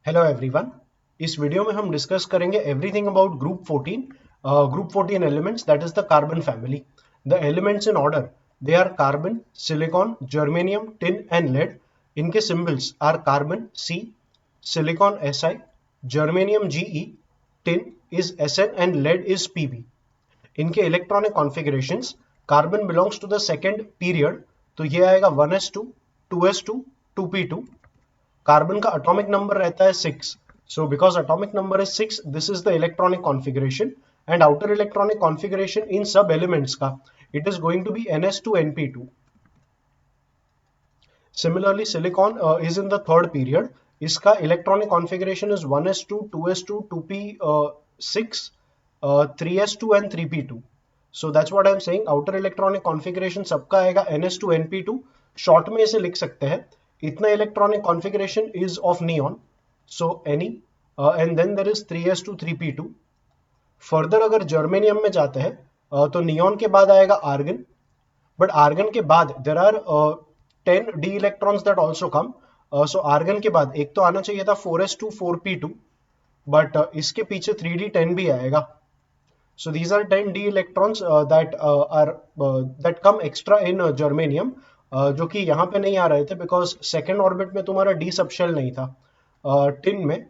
Hello everyone. इस video में हम डिस्कस करेंगे everything about group 14 elements that is the carbon family. The elements in order, they are carbon, silicon, germanium, tin and lead. इनके symbols are carbon C, silicon Si, germanium Ge, tin is Sn and lead is Pb। इनके electronic configurations, carbon belongs to the second period, तो ये आएगा 1s2, 2s2, 2p2। Carbon का atomic number रहता है 6, so because atomic number is 6, this is the electronic configuration. And outer electronic configuration in सब elements का, it is going to be ns2np2। Similarly silicon is in the third period, इसका electronic configuration is 1s2, 2s2, 2p6, 3s2 and 3p2। So that's what I am saying, outer electronic configuration सबका आएगा ns2np2। Short में इसे लिख सकते हैं, इतना electronic configuration is of neon, so Ne, and then there is 3s2, 3p2। Further अगर germanium में जाते हैं तो नियॉन के बाद आएगा आर्गन, बट आर्गन के बाद there are 10 D electrons that also come. So argon के बाद एक तो आना चाहिए था 4s2, 4p2, बट इसके पीछे 3d10 भी आएगा। So these are 10 d electrons that come extra in germanium, जो कि यहाँ पे नहीं आ रहे थे बिकॉज सेकेंड ऑर्बिट में तुम्हारा डी सबशेल नहीं था। टिन में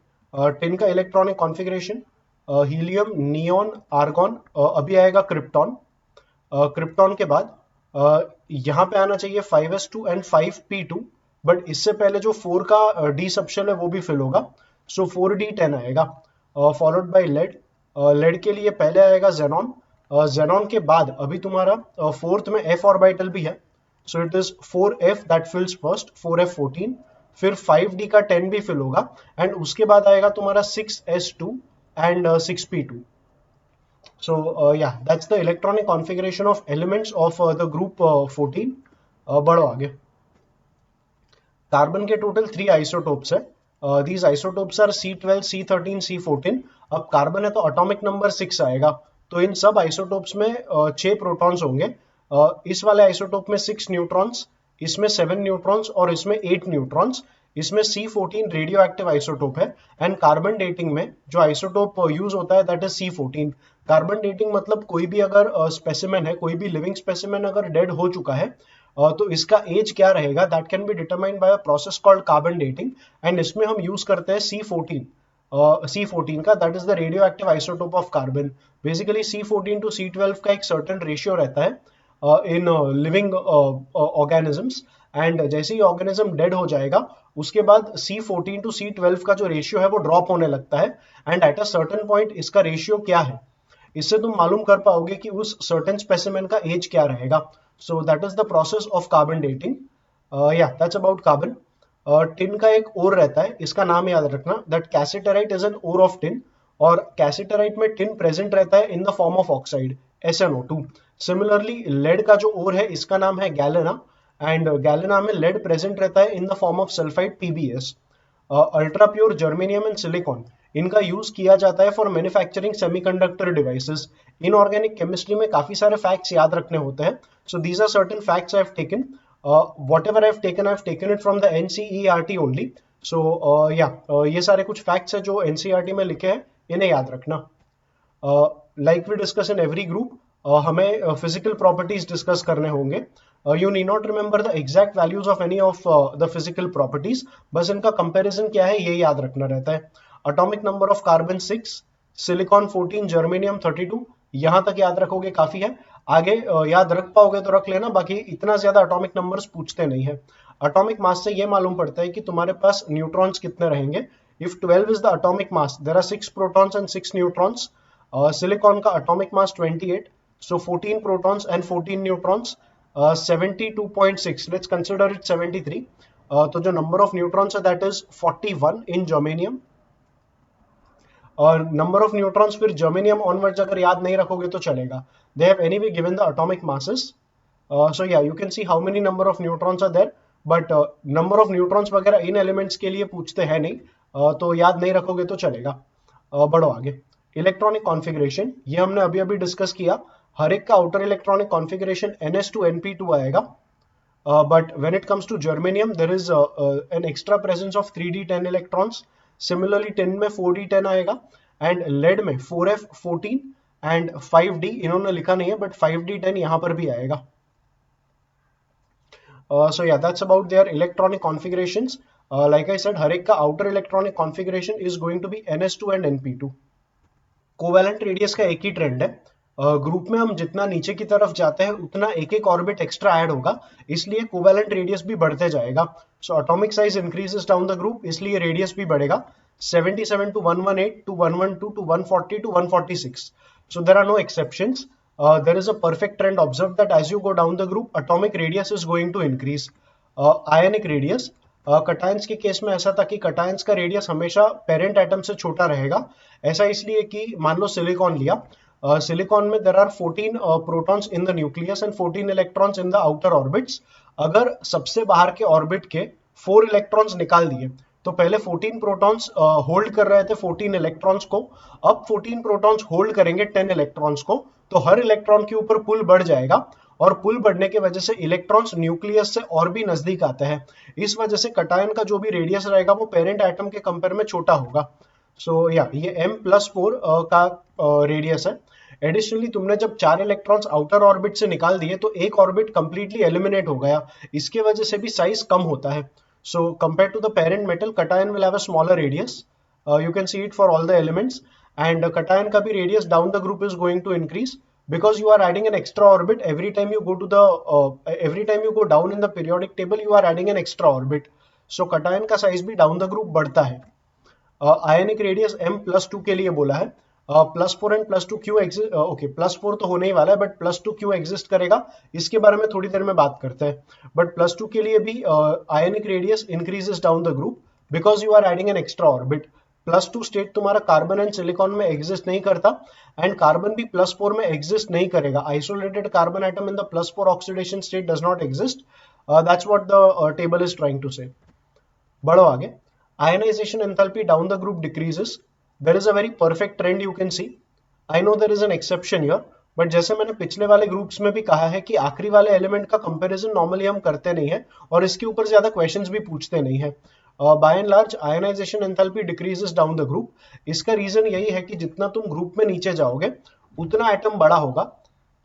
टिन का electronic configuration helium, neon, argon, अभी आएगा क्रिप्टॉन। क्रिप्टॉन के बाद यहाँ पे आना चाहिए 5s2 एंड 5p2, बट इससे पहले जो 4 का डी सबशेल है वो भी फिल होगा, सो 4d10 आएगा। फॉलोड बाय लेड, लेड के लिए पहले आएगा जेनॉन, जेनॉन के बाद अभी तुम्हारा फोर्थ में एफ ऑर्बिटल भी है, so it is 4f that fills first, 4f14, फिर 5d का 10 भी फिल होगा, एंड उसके बाद आएगा तुम्हारा 6s2 and 6p2। So yeah, that's the electronic configuration of elements of the group 14। बढ़ो आगे। कार्बन के टोटल 3 आइसोटोप्स है। These isotopes are C12, C13, C14। अब कार्बन है तो एटॉमिक नंबर 6 आएगा, तो इन सब आइसोटोप्स में 6 प्रोटॉन्स होंगे। इस वाले आइसोटोप में 6 न्यूट्रॉन्स, इसमें 7 न्यूट्रॉन्स और इसमें 8 न्यूट्रॉन्स। इसमें C14 रेडियो एक्टिव आइसोटोप है। एंड कार्बन डेटिंग में जो आइसोटोप यूज होता है that is C14। Carbon dating मतलब कोई भी अगर स्पेसिमेन है, कोई भी लिविंग स्पेसिमेन अगर डेड हो चुका है तो इसका एज क्या रहेगा, that can be determined by a process called carbon dating. And इसमें हम यूज करते हैं C14 का, that is the radio active isotope of carbon. Basically C14 to C12 का एक सर्टेन रेशियो रहता है इन लिविंग ऑर्गेनिजम्स, एंड जैसे ही ऑर्गेनिज्म डेड हो जाएगा उसके बाद C14 टू C12 का जो रेशियो है वो ड्रॉप होने लगता है। And at a certain point इसका रेशियो क्या है, इससे तुम मालूम कर पाओगे कि उस सर्टेन स्पेसिमेन का एज क्या रहेगा। So that is the process of carbon dating. Yeah that's about carbon. Tin का एक ओर रहता है, इसका नाम याद रखना, that cassiterite is an ore of tin, और कैसिटराइट में टिन प्रेजेंट रहता है in the form of oxide SnO2। Similarly lead का जो ओर है इसका नाम है गैलेना, एंड गैलेना में लेड प्रेजेंट रहता है in the form of sulphide PbS। Ultra pure germanium and silicon, इनका यूज किया जाता है for manufacturing semiconductor devices. Inorganic chemistry में काफी सारे फैक्ट्स याद रखने होते हैं, so these are certain facts I have taken. Whatever I have taken it from the NCERT only. So yeah ये सारे कुछ फैक्ट्स है जो NCERT में लिखे हैं, इन्हें याद रखना। Like we discuss in every group, हमें फिजिकल प्रॉपर्टीज डिस्कस करने होंगे। You need not remember the exact values of any of the physical properties, बस इनका कंपैरिजन क्या है ये याद रखना रहता है। Atomic number of carbon 6, silicon 14, germanium 32, यहां तक याद रखोगे काफी है। आगे याद रख पाओगे तो रख लेना, बाकी इतना ज्यादा एटॉमिक नंबर्स पूछते नहीं है। एटॉमिक मास से ये मालूम पड़ता है कि तुम्हारे पास न्यूट्रॉन्स कितने रहेंगे। If 12 is the atomic mass, there are 6 protons and 6 neutrons. Silicon का atomic mass 28, so 14 protons and 14 neutrons, 72.6, let's consider it 73। तो जो number of neutrons है that is 41 in germanium, और नंबर ऑफ न्यूट्रॉन्स फिर germanium onwards अगर याद नहीं रखोगे तो चलेगा। They have anyway given the atomic masses, so yeah you can see how many number of neutrons are there, but number of neutrons वगैरह इन एलिमेंट्स के लिए पूछते हैं नहीं, तो याद नहीं रखोगे तो चलेगा। बढ़ो आगे। इलेक्ट्रॉनिक कॉन्फ़िगरेशन, ये हमने अभी अभी डिस्कस किया। हर एक का आउटर इलेक्ट्रॉनिक कॉन्फ़िगरेशन NS2np2 आएगा, but when it comes to germanium there is an extra presence of 3d10 electrons, similarly tin में 4d10 आएगा एंड लेड में 4f14 एंड 5d, इन्होंने लिखा नहीं है बट 5d10 यहां पर भी आएगा. So yeah, that's about their electronic configurations. Like I said, हर एक का outer electronic configuration is going to be ns2 and np2. Covalent radius का एक ही ट्रेंड है. ग्रुप में हम जितना नीचे की तरफ जाते हैं उतना एक एक ऑर्बिट एक्स्ट्रा ऐड होगा, इसलिए कोवैलेंट रेडियस भी बढ़ते जाएगा. So atomic size increases down the group, इसलिए रेडियस भी बढ़ेगा. 77 to 118 to 112 to 140 to 146. So there are no exceptions. There is a perfect trend observed that as you go down the group, atomic radius is going to increase. Ionic radius, cations के case में ऐसा था कि cations का radius हमेशा parent atom से छोटा रहेगा. ऐसा इसलिए कि मान लो सिलिकॉन लिया, सिलिकॉन में there are 14 protons in the nucleus and 14 electrons in the outer orbits. अगर सबसे बाहर के ऑर्बिट के 4 इलेक्ट्रॉन्स निकाल दिए तो पहले 14 प्रोटॉन्स होल्ड कर रहे थे 14 इलेक्ट्रॉन्स को, अब 14 प्रोटॉन्स होल्ड करेंगे 10 इलेक्ट्रॉन्स को, तो हर इलेक्ट्रॉन के ऊपर पुल बढ़ जाएगा और पुल बढ़ने की वजह से इलेक्ट्रॉन्स न्यूक्लियस से और भी नजदीक आते हैं. इस वजह से कटायन का जो भी रेडियस रहेगा वो पेरेंट एटम के कंपेयर में छोटा होगा. सो या ये M+4 का रेडियस है. एडिशनली तुमने जब 4 इलेक्ट्रॉन्स आउटर ऑर्बिट से निकाल दिए तो एक ऑर्बिट कंप्लीटली एलिमिनेट हो गया, इसके वजह से भी साइज कम होता है. So compared to the parent metal, cation will have a smaller radius. You can see it for all the elements, and cation ka bhi radius down the group is going to increase because you are adding an extra orbit every time you go to the every time you go down in the periodic table you are adding an extra orbit. So cation का size भी down the group बढ़ता है. Ionic radius M+2 के लिए बोला है. +4 and +2 क्यों exist, okay +4 तो होने ही वाला है बट +2 क्यों एग्जिस्ट करेगा इसके बारे में थोड़ी देर में बात करते हैं. बट +2 के लिए भी ionic radius increases down the group because you are adding an extra orbit. +2 state तुम्हारा कार्बन एंड सिलिकॉन में एग्जिस्ट नहीं करता एंड कार्बन भी +4 में एग्जिस्ट नहीं करेगा. Isolated carbon atom in the +4 oxidation state does not exist. That's what the table is trying to say. बढ़ो आगे. Ionisation enthalpy down the group decreases. There is a very perfect trend you can see. I know there is an exception here, but जैसे मैंने पिछले वाले groups में भी कहा है कि आखिरी वाले एलिमेंट का कंपैरिजन नॉर्मली हम करते नहीं है और इसके ऊपर ज्यादा क्वेश्चंस भी पूछते नहीं है. By and large ionisation enthalpy decreases down the group. इसका रीजन यही है कि जितना तुम ग्रुप में नीचे जाओगे उतना एटम बड़ा होगा,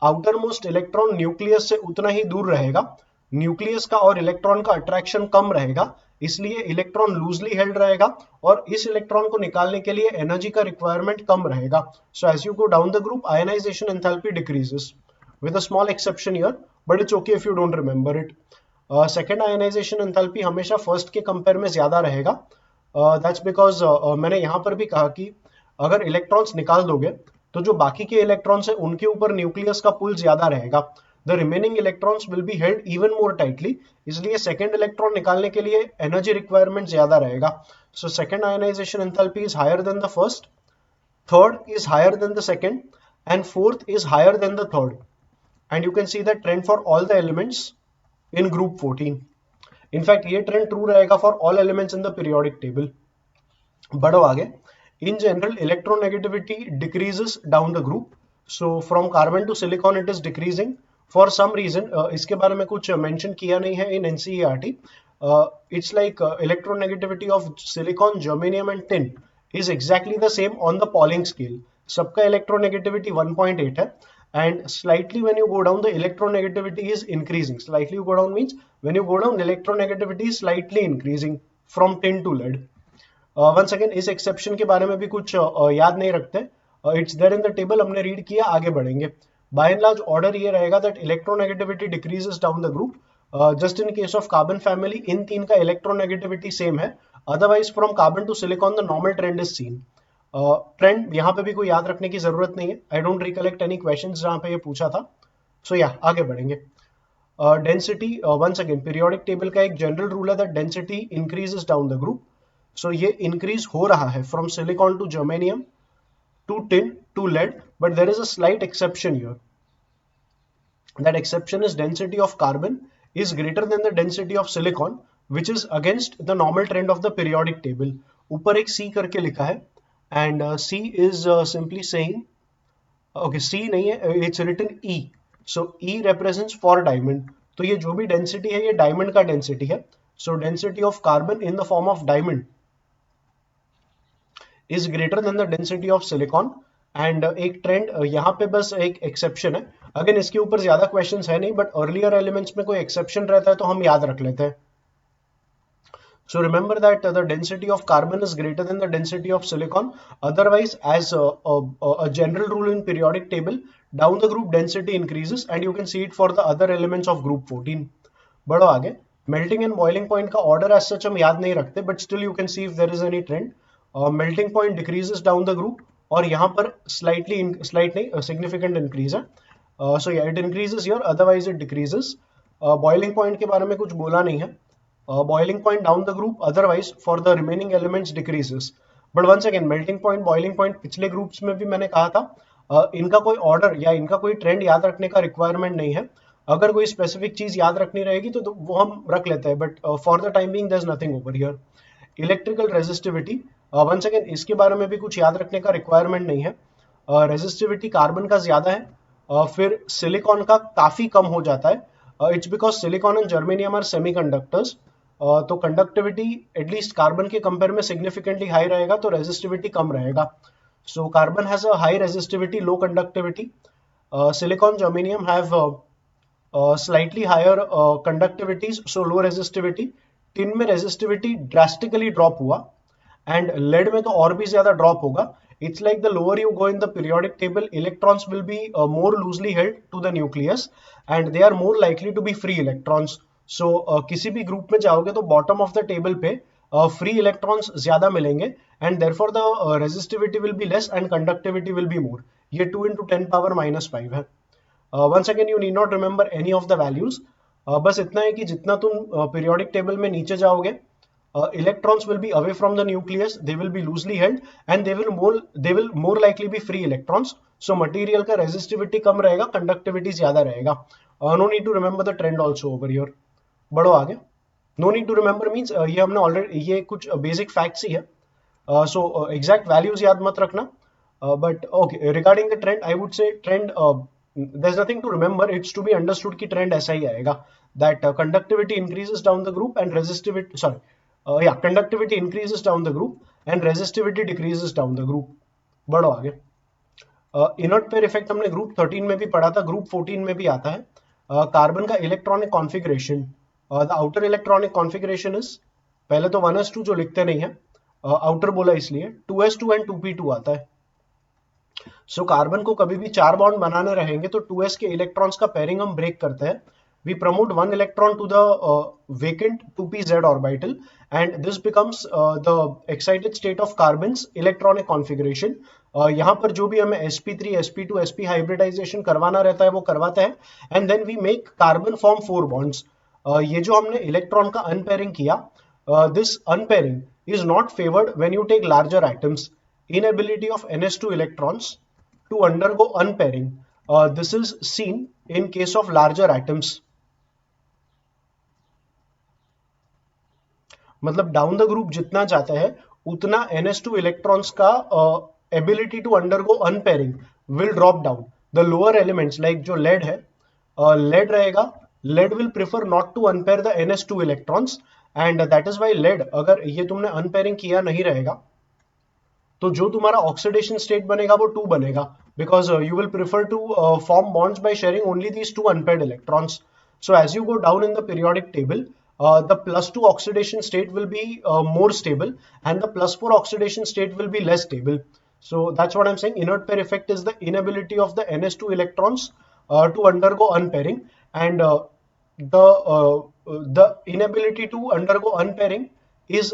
आउटर मोस्ट इलेक्ट्रॉन न्यूक्लियस से उतना ही दूर रहेगा, न्यूक्लियस का और इलेक्ट्रॉन का अट्रैक्शन कम रहेगा, इसलिए इलेक्ट्रॉन लूजली हेल्ड रहेगा और इस इलेक्ट्रॉन को निकालने के लिए एनर्जी का रिक्वायरमेंट कम रहेगा. So as you go down the group ionisation enthalpy decreases with a small exception here, but it's okay if you don't remember it. Second ionisation enthalpy हमेशा फर्स्ट के कंपेयर में ज्यादा रहेगा. दैट्स बिकॉज मैंने यहां पर भी कहा कि अगर इलेक्ट्रॉन्स निकाल दोगे तो जो बाकी के इलेक्ट्रॉन्स है उनके ऊपर न्यूक्लियस का पुल ज्यादा रहेगा. The remaining electrons will be held even more tightly, इसलिए सेकेंड इलेक्ट्रॉन निकालने के लिए एनर्जी रिक्वायरमेंट ज्यादा रहेगा. So second ionisation enthalpy is higher than the first, third is higher than the second and fourth is higher than the third. And you can see the trend for all the elements in group 14. In fact ये trend true रहेगा for all elements in the periodic table. बढ़ो आगे. In general electronegativity decreases down the group. So from carbon to silicon it is decreasing for some reason. इसके बारे में कुछ mention किया नहीं है in NCERT. It's like electronegativity of silicon, germanium and tin is exactly the same on the Pauling scale. सबका electronegativity 1.8 है and slightly when you go down the electronegativity is increasing. Slightly you go down means when you go down electronegativity is slightly increasing from tin to lead. Once again इस exception के बारे में भी कुछ याद नहीं रखते. It's there in the table, हमने read किया, आगे बढ़ेंगे. By and large order ये रहेगा that electronegativity decreases down the group. Just in case of carbon family इन तीन का electronegativity same है. Otherwise from carbon to silicon the normal trend is seen. Trend यहाँ पे भी कोई याद रखने की जरूरत नहीं है. I don't recollect any questions जहाँ पे ये पूछा था. सो या आगे बढ़ेंगे. Density once again periodic table का एक जनरल रूल है that density increases down the group. So ये इंक्रीज हो रहा है from silicon to germanium to tin to lead, but there is a slight exception here. That exception is density of carbon is greater than the density of silicon, which is against the normal trend of the periodic table. ऊपर एक C करके लिखा है and C is simply saying, okay, C नहीं है, it's written E. So E represents for diamond. तो ये जो भी density है ये diamond का density है. So density of carbon in the form of diamond is greater than the density of silicon. And एक ट्रेंड यहाँ पे बस एक एक्सेप्शन है, अगेन इसके ऊपर ज्यादा क्वेश्चंस है नहीं, बट अर्लियर एलिमेंट्स में कोई एक्सेप्शन रहता है तो हम याद रख लेते हैं। So remember that the density of carbon is greater than the density of silicon. Otherwise, as a general rule in periodic table, down the group density increases, and you can see it for the other elements of group 14. बढ़ो आगे। Melting and boiling point का order as such हम याद नहीं रखते, but still you can see if there is any trend. Melting point decreases down the group, और यहाँ पर significant increase है. So yeah, it increases here, otherwise it decreases. Boiling point के बारे में कुछ बोला नहीं है. Boiling point down the group, otherwise for the remaining elements decreases. But once again, melting point, boiling point पिछले ग्रुप्स में भी मैंने कहा था, इनका कोई ऑर्डर या इनका कोई ट्रेंड याद रखने का रिक्वायरमेंट नहीं है। अगर कोई स्पेसिफिक चीज याद रखनी रहेगी तो वो हम रख लेते हैं, but for the time being there is nothing over here. Electrical resistivity, once again इसके बारे में भी कुछ याद रखने का रिक्वायरमेंट नहीं है। रेजिस्टिविटी कार्बन का ज्यादा है, फिर सिलिकॉन का काफी कम हो जाता है। It's because silicon and germanium are semiconductors, तो कंडक्टिविटी एटलीस्ट कार्बन के कंपेयर में सिग्निफिकेंटली हाई रहेगा, तो रेजिस्टिविटी कम रहेगा। So carbon has a high resistivity, low conductivity. Silicon, germanium have slightly higher conductivities, so low resistivity. Tin में resistivity drastically drop हुआ, and lead में तो और भी ज्यादा ड्रॉप होगा। It's like the lower you go in the periodic table, electrons will be more loosely held to the nucleus, and they are more likely to be free electrons. So किसी भी group में जाओगे तो bottom of the table पे free electrons ज्यादा मिलेंगे, and therefore the resistivity will be less and conductivity will be more. ये 2 into 10 power -5 है। Once again you need not remember any of the values, बस इतना है कि जितना तुम पीरियोडिक टेबल में नीचे जाओगे, electrons will be away from the nucleus, they will be loosely held, and they will more likely be free electrons. So material का resistivity कम रहेगा, conductivity ज्यादा रहेगा। No need to remember the trend also over here। बढ़ो आगे। No need to remember means ये हमने already, ये कुछ basic facts ही है, so exact values याद मत रखना। But okay, regarding the trend, I would say trend, there's nothing to remember, it's to be understood कि trend ऐसा ही आएगा, that conductivity increases down the group and resistivity, conductivity increases down the group and resistivity decreases down the group। बढ़ो आगे। Inert pair effect हमने group 13 में भी पढ़ा था, ग्रुप 14 में भी आता है। कार्बन का electronic configuration, the outer electronic configuration is, पहले तो 1s2 जो लिखते नहीं है, आउटर बोला इसलिए, 2s2 एंड 2p2 आता है। सो कार्बन को कभी भी 4 बॉन्ड बनाने रहेंगे तो 2s के इलेक्ट्रॉन्स का पेयरिंग हम ब्रेक करते हैं। We promote 1 electron to the vacant 2p-z orbital, and this becomes the excited state of carbon's electronic configuration। यहाँ पर जो भी हमें sp3, sp2, sp hybridization करवाना रहता है वो करवाते हैं, and then we make carbon form 4 bonds। ये जो हमने इलेक्ट्रॉन का अनपेयरिंग किया, this unpairing is not favored when you take larger atoms। Inability of ns2 electrons to undergo unpairing, this is seen in case of larger atoms। मतलब down the group जितना जाता है उतना ns2 इलेक्ट्रॉन्स का ability to undergo unpairing will drop down. The lower elements like जो lead है, lead रहेगा, lead will prefer not to unpair the ns2 electrons, and that is why lead, अगर ये तुमने अनपेयरिंग किया नहीं रहेगा तो जो तुम्हारा ऑक्सीडेशन स्टेट बनेगा वो 2 बनेगा, because you will prefer to form bonds by sharing only these 2 unpaired electrons. So as you go down in the periodic table, the +2 oxidation state will be more stable, and the +4 oxidation state will be less stable। So that's what I'm saying, inert pair effect is the inability of the ns2 electrons to undergo unpairing, and the inability to undergo unpairing is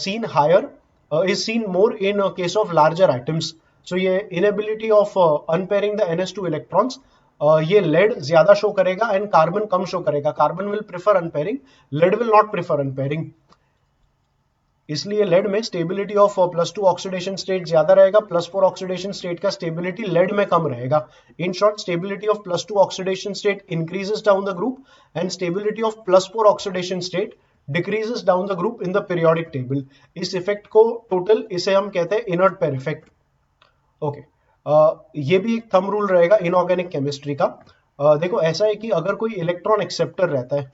seen more in case of larger atoms। So ये inability of unpairing the ns2 electrons, ये lead ज्यादा show करेगा and carbon कम show करेगा। Carbon will prefer unpairing, lead will not prefer unpairing. इसलिए lead में stability of +2 oxidation state ज्यादा रहेगा, +4 ऑक्सीडेशन स्टेट का स्टेबिलिटी लेड में कम रहेगा। In short, stability of +2 oxidation state increases down the group, and stability of +4 oxidation state decreases down the group in the periodic table. इस effect को total, इसे हम कहते हैं इनर्ट पेयर इफेक्ट। ओके, ये भी एक थंब रूल रहेगा इनऑर्गेनिक केमिस्ट्री का। देखो ऐसा है कि अगर कोई इलेक्ट्रॉन एक्सेप्टर रहता है,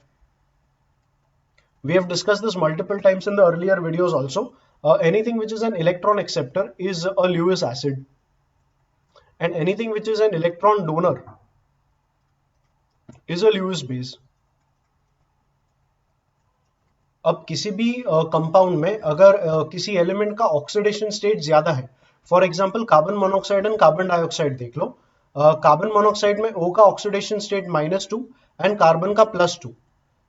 we have discussed this multiple times in the earlier videos also, anything which is an electron acceptor is a Lewis acid, and anything which is an electron donor is a Lewis base. अब किसी भी compound में अगर किसी element का oxidation state ज्यादा है, for example carbon monoxide and carbon dioxide देख लो, कार्बन मोनोऑक्साइड में O का ऑक्सीडेशन स्टेट -2 एंड कार्बन का +2.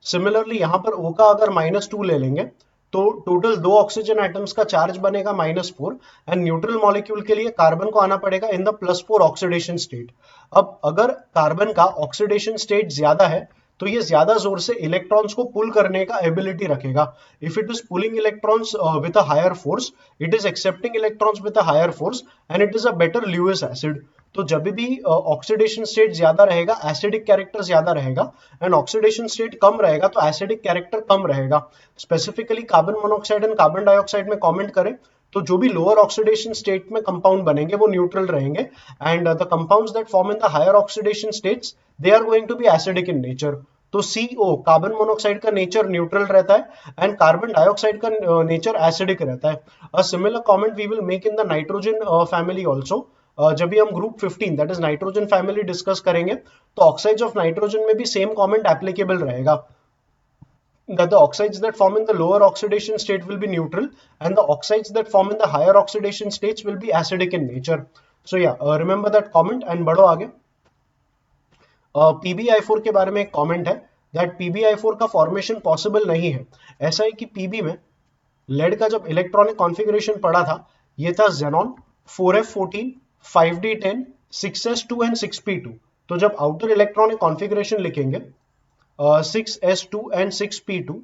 सिमिलरली यहाँ पर O का अगर -2 ले लेंगे तो टोटल 2 ऑक्सीजन एटम्स का चार्ज बनेगा -4 एंड न्यूट्रल मॉलिक्यूल के लिए कार्बन को आना पड़ेगा इन द +4 ऑक्सीडेशन स्टेट. अब अगर कार्बन का ऑक्सीडेशन स्टेट ज्यादा है तो ये ज्यादा जोर से इलेक्ट्रॉन्स को पुल करने का एबिलिटी रखेगा. If it is pulling electrons with a higher force, it is accepting electrons with a higher force and it is a better Lewis acid. तो जब भी ऑक्सीडेशन स्टेट ज्यादा रहेगा एसिडिक कैरेक्टर ज्यादा रहेगा, एंड ऑक्सीडेशन स्टेट कम रहेगा तो acidic character कम रहेगा. Specifically carbon monoxide and carbon dioxide में कमेंट करें तो जो भी लोअर ऑक्सीडेशन स्टेट में कंपाउंड बनेंगे वो न्यूट्रल रहेंगे, and the compounds that form in the higher oxidation states they are going to be acidic in nature. तो CO कार्बन मोनोऑक्साइड का नेचर न्यूट्रल रहता है एंड कार्बन डाइऑक्साइड का nature acidic रहता है. A similar comment we will make in the nitrogen family also. जब भी हम group 15 that is nitrogen family discuss करेंगे तो ऑक्साइड्स ऑफ नाइट्रोजन में भी सेम कमेंट एप्लीकेबल रहेगा, that the oxides that form in the lower oxidation state will be neutral and the oxides that form in the higher oxidation states will be acidic in nature. So yeah, remember that comment and बढ़ो आगे. PbI4 के बारे में एक comment है that PbI4 का formation possible नहीं है. ऐसा है कि Pb में लेड का जब इलेक्ट्रॉनिक कॉन्फ़िगरेशन पड़ा था ये था xenon 4f14 5d10 6s2 and 6p2. तो जब आउटर इलेक्ट्रॉनिक कॉन्फ़िगरेशन लिखेंगे 6s2 and 6p2,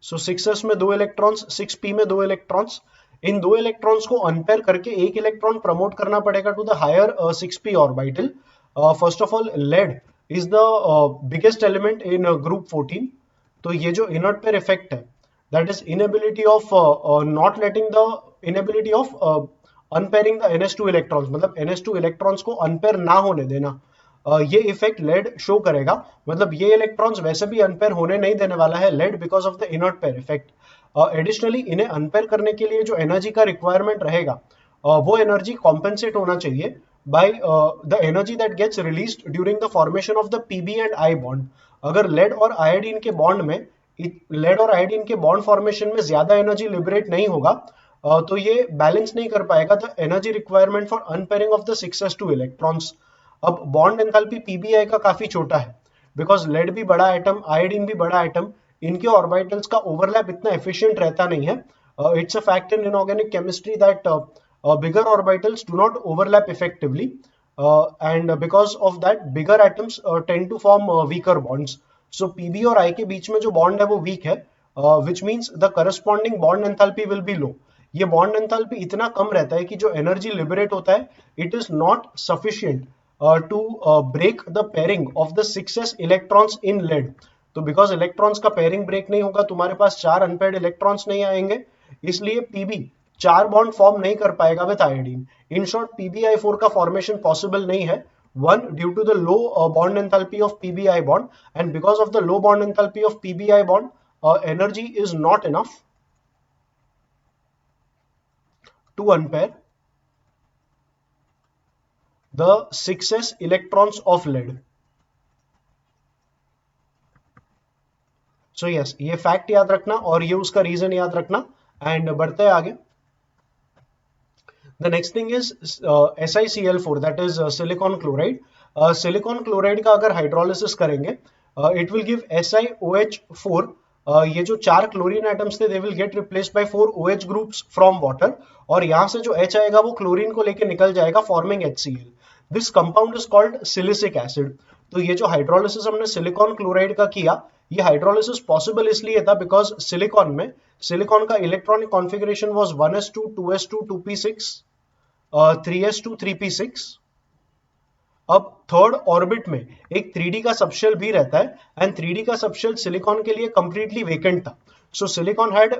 so 6s में 2 इलेक्ट्रॉन्स, 6p में 2 इलेक्ट्रॉन्स. इन 2 इलेक्ट्रॉन्स को अनपेयर करके एक इलेक्ट्रॉन प्रमोट करना पड़ेगा to the higher 6p orbital. First of all lead is the biggest element in group 14. तो ये जो इनर्ट पेयर इफेक्ट है that is inability of not letting the inability of unpairing the NH2 electrons, मतलब NH2 electrons को unpair ना होने देना. ये इफेक्ट लेड शो करेगा, मतलब ये इलेक्ट्रॉन्स वैसे भी अनपेयर होने नहीं देने वाला है lead because of the inert pair effect. Additionally इन्हें अनपेयर करने के लिए जो एनर्जी का रिक्वायरमेंट रहेगा वो एनर्जी कॉम्पेंसेट होना चाहिए by the energy that gets released during the formation of the Pb and I bond. अगर लेड और आयोडीन के बॉन्ड में लेड और आयोडीन के बॉन्ड फॉर्मेशन में ज्यादा एनर्जी लिबरेट नहीं होगा तो ये बैलेंस नहीं कर पाएगा the energy requirement for unpairing of the 6s2 electrons. अब बॉन्ड एंथैल्पी PbI का काफी छोटा है बिकॉज लेड भी बड़ा एटम, आयोडीन भी बड़ा एटम, इनके ऑर्बिटल्स का ओवरलैप इतना एफिशिएंट रहता नहीं है. It's a fact in inorganic chemistry that bigger orbitals do not overlap effectively and because of that bigger atoms tend to form weaker bonds. So Pb और I के बीच में जो बॉन्ड है वो वीक है, which means the corresponding bond enthalpy will be low. ये bond enthalpy इतना कम रहता है कि जो एनर्जी लिबरेट होता है it is not sufficient to break the pairing of the 6s electrons in lead. तो बिकॉज इलेक्ट्रॉन्स का पेयरिंग ब्रेक नहीं होगा, तुम्हारे पास 4 अनपेयर्ड इलेक्ट्रॉन्स नहीं आएंगे, इसलिए Pb 4 बॉन्ड फॉर्म नहीं कर पाएगा with iodine. In short PbI4 का फॉर्मेशन पॉसिबल नहीं है. 1 due to the low bond enthalpy of PbI bond, and because of the low bond enthalpy of PbI bond energy is not enough to unpair the 6s electrons of lead. So yes, ये fact याद रखना और ये उसका reason याद रखना. And बढ़ते हैं आगे. The next thing is SiCl4 that is silicon chloride. Silicon chloride का अगर हाइड्रोलिसिस करेंगे it will give SiOH4. ये जो 4 क्लोरीन एटम्स थे they will get replaced by 4 OH groups from water, और यहाँ से जो H आएगा वो क्लोरीन को लेके निकल जाएगा forming HCl. This compound is called silicic acid. तो ये जो हाइड्रोलिसिस हमने सिलिकॉन क्लोराइड का किया, ये हाइड्रोलिसिस पॉसिबल इसलिए था बिकॉज सिलिकॉन का electronic configuration was 1s2 2s2 2p6 3s2 3p6. अब थर्ड ऑर्बिट में एक 3d का सबशेल भी रहता है एंड 3d का सबशेल सिलिकॉन के लिए कंप्लीटली वेकेंट था. So silicon had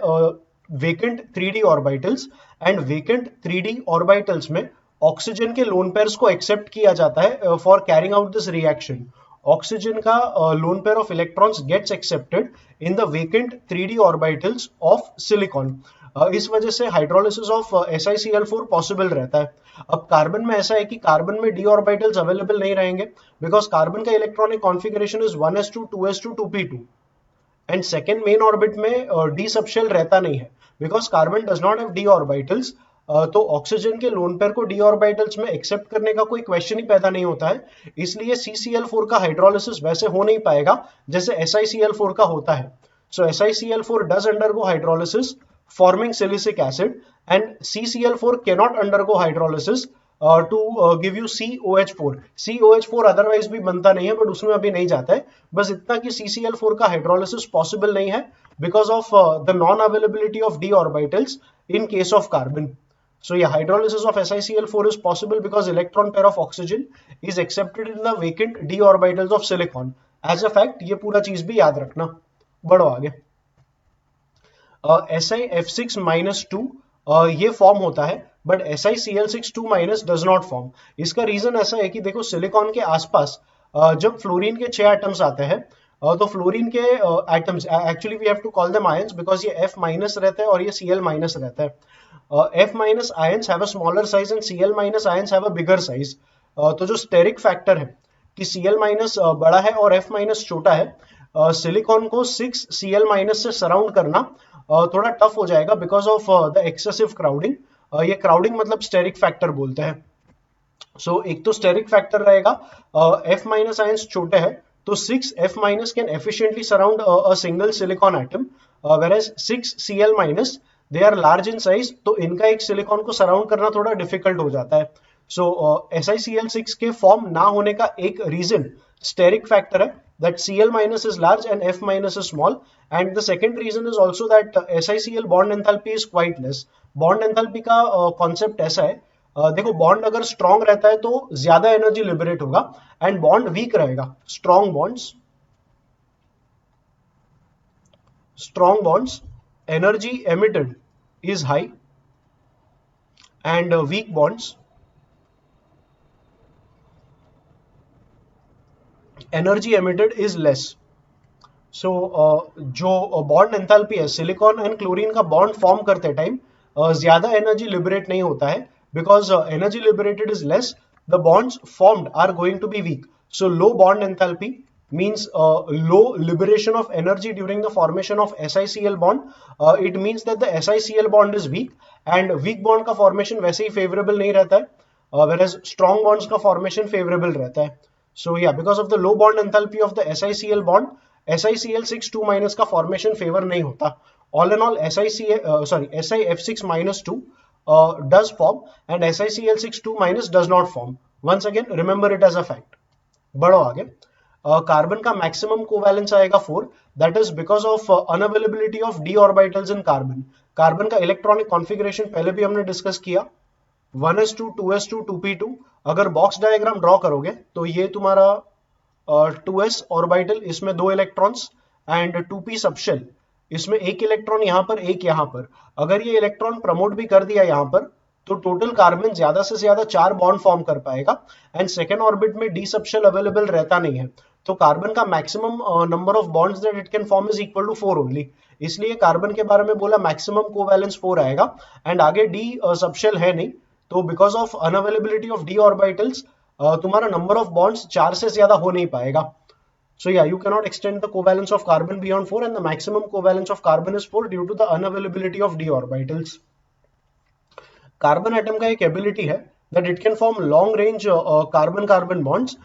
vacant 3d orbitals, and vacant 3d orbitals में ऑक्सीजन के लोन पेयर्स को एक्सेप्ट किया जाता है for carrying out this reaction. Oxygen का lone pair of electrons gets accepted in the vacant 3d orbitals of silicon. इस वजह से हाइड्रोलिसिस ऑफ SiCl4 पॉसिबल रहता है। अब कार्बन में ऐसा है कि कार्बन में d ऑर्बिटल्स अवेलेबल नहीं रहेंगे, बिकॉज कार्बन का electronic configuration is 1s2 2s2 2p2, and second main orbit में डी सबशेल रहता नहीं है, because carbon does not have D orbitals. तो ऑक्सीजन के लोन पेयर को डी ऑर्बिटल्स में एक्सेप्ट करने का कोई क्वेश्चन ही पैदा नहीं होता है, इसलिए CCl4 का हाइड्रोलिसिस वैसे हो नहीं पाएगा जैसे SiCl4 का होता है। So SiCl4 does undergo hydrolysis forming silicic acid, and CCl4 cannot undergo hydrolysis to give you COH4। COH4 otherwise भी बनता नहीं है, बट उसमें अभी नहीं जाता है। बस इतना कि CCl4 का हाइड्रोलिसिस पॉसिबल नहीं है because of the non availability of D orbitals in case of carbon. So yeah, hydrolysis of SiCl4 is possible because electron pair of oxygen is accepted in the vacant d orbitals of silicon. As a fact, ये पूरा चीज भी याद रखना। बढ़ो आगे। SiF6-2 ये form होता है, but SiCl6 2- does not form. इसका रीजन ऐसा है कि देखो सिलिकॉन के आसपास जब फ्लोरीन के 6 एटम्स आते हैं, तो फ्लोरीन के atoms actually we have to call them ions, because ये F- रहता है और ये Cl- रहता है। F- ions have a smaller size and Cl- ions have a bigger size। तो जो स्टेरिक फैक्टर है कि Cl- बड़ा है और F- छोटा है, सिलिकॉन को 6 Cl- से सराउंड करना थोड़ा टफ हो जाएगा because of the excessive crowding. ये क्राउडिंग मतलब स्टेरिक फैक्टर बोलते हैं। सो एक तो स्टेरिक फैक्टर रहेगा, F- आयंस छोटे हैं, तो 6 F- can efficiently surround a single silicon atom, whereas 6 Cl- they are large in size, तो इनका एक सिलिकॉन को सराउंड करना थोड़ा डिफिकल्ट हो जाता है। सो SiCl6 के फॉर्म ना होने का एक रीजन स्टेरिक फैक्टर है, that Cl- is large and F- is small, and the second reason is also that SiCl bond enthalpy is quite less। Bond enthalpy का कॉन्सेप्ट ऐसा है, देखो बॉन्ड अगर स्ट्रॉन्ग रहता है तो ज्यादा एनर्जी लिबरेट होगा, एंड बॉन्ड वीक रहेगा। Strong bonds energy emitted is high, and weak bonds energy emitted is less। So जो बॉन्ड एंथैल्पी है, सिलिकॉन एंड क्लोरीन का बॉन्ड फॉर्म करते टाइम ज्यादा एनर्जी लिबरेट नहीं होता है, because energy liberated is less, the bonds formed are going to be weak. So low bond enthalpy means low liberation of energy during the formation of SiCl bond। It means that the SiCl bond is weak, and weak bond का formation वैसे ही favorable नहीं रहता है, whereas strong bonds का formation favorable रहता है। So yeah, because of the low bond enthalpy of the SiCl bond, SiCl6 2- का formation favor नहीं होता। All in all, SiF6-2 does form, and SiCl6 2- does not form। Once again, remember it as a fact। बढ़ो आगे। Carbon का maximum कोवैलेंस आएगा 4, that is because of unavailability of D orbitals in carbon. Carbon का electronic configuration पहले भी हमने discuss किया, 1s2 2s2 2p2। अगर बॉक्स डायग्राम ड्रॉ करोगे तो ये तुम्हारा 2s ऑर्बिटल, इसमें 2 इलेक्ट्रॉन्स, एंड 2p सबशेल, इसमें एक इलेक्ट्रॉन यहां पर एक यहां पर। अगर ये इलेक्ट्रॉन प्रमोट भी कर दिया यहां पर, तो टोटल कार्बन ज्यादा से ज्यादा 4 बॉन्ड फॉर्म कर पाएगा, एंड सेकेंड ऑर्बिट में डी सबशेल अवेलेबल रहता नहीं है, तो कार्बन का maximum number of bonds that it can form is equal to 4 only. इसलिए कार्बन के बारे में बोला मैक्सिमम कोवैलेंस 4 आएगा, एंड आगे डी सबशेल है नहीं, तो because of unavailability of D orbitals तुम्हारा नंबर ऑफ बॉन्ड्स 4 से ज्यादा हो नहीं पाएगा। So yeah, you cannot extend the covalence of carbon beyond 4, and the maximum covalence of carbon is 4 due to the unavailability of d orbitals। Carbon atom का एक ability है that it can form long range carbon carbon bonds,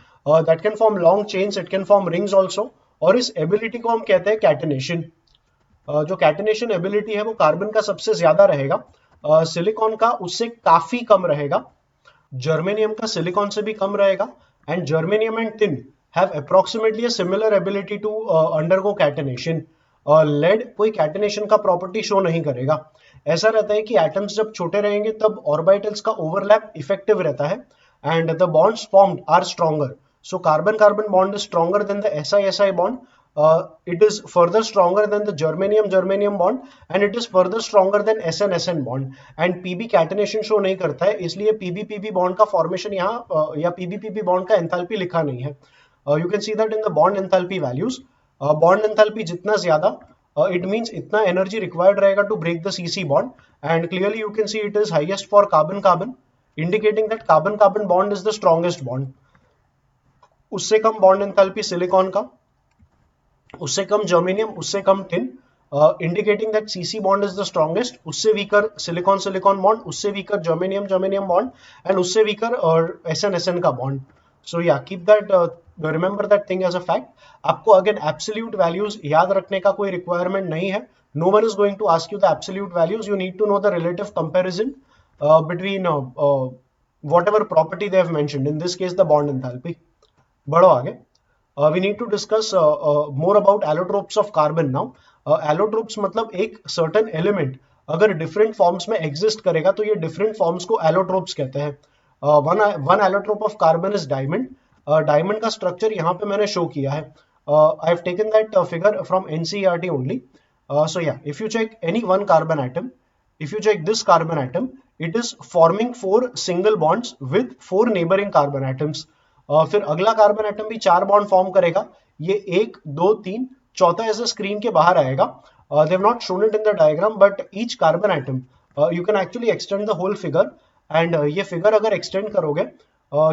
that can form long chains, it can form rings also, और इस ability को हम कहते हैं catenation. जो कैटेनेशन एबिलिटी है वो कार्बन का सबसे ज्यादा रहेगा, सिलिकॉन का उससे काफी कम रहेगा, जर्मेनियम का सिलिकॉन से भी कम रहेगा, and germanium and tin have approximately a similar ability to undergo catenation। Lead कोई कैटेनेशन का प्रॉपर्टी शो नहीं करेगा। ऐसा रहता है कि एटम्स जब छोटे रहेंगे तब ऑर्बिटल्स का ओवरलैप इफेक्टिव रहता है, and the bonds formed are stronger. So carbon carbon bond is stronger than the SiSi bond, it is further stronger than the germanium bond, and it is further stronger than SN bond, and pb catenation show नहीं करता है, इसलिए pb bond का formation यहाँ या pb bond का enthalpy लिखा नहीं है। You can see that in the bond enthalpy values. Bond enthalpy जितना ज्यादा, इट मींस इतना एनर्जी रिक्वायर्ड रहेगा to break the CC bond. And clearly you can see it is highest for carbon carbon, indicating that carbon carbon bond is the strongest bond. उससे कम bond enthalpy silicon का, उससे कम germanium, उससे कम tin, indicating that C C bond is the strongest. उससे weaker silicon silicon bond, उससे weaker germanium germanium bond, and उससे वीकर एसएन एसएन का bond. So yeah keep that, remember that thing as a fact. आपको again absolute values याद रखने का कोई requirement नहीं है. No one is going to ask you the absolute values. You need to know the relative comparison between whatever property they have mentioned, in this case the bond enthalpy. बढ़ो आगे. We need to discuss more about allotropes of carbon now. Allotropes मतलब एक certain element अगर different forms में exist करेगा तो ये different forms को allotropes कहते हैं. One allotrope of carbon is diamond. Diamond का structure यहाँ पे मैंने show किया है. I have taken that figure from NCERT only. So yeah, if you check any one carbon atom, if you check this carbon atom, it is forming 4 single bonds with 4 neighboring carbon atoms. फिर अगला carbon atom भी 4 bond form करेगा. ये 1 2 3 चौथा ऐसे screen के बाहर आएगा. They have not shown it in the diagram, but each carbon atom, you can actually extend the whole figure. And ये फिगर अगर एक्सटेंड करोगे,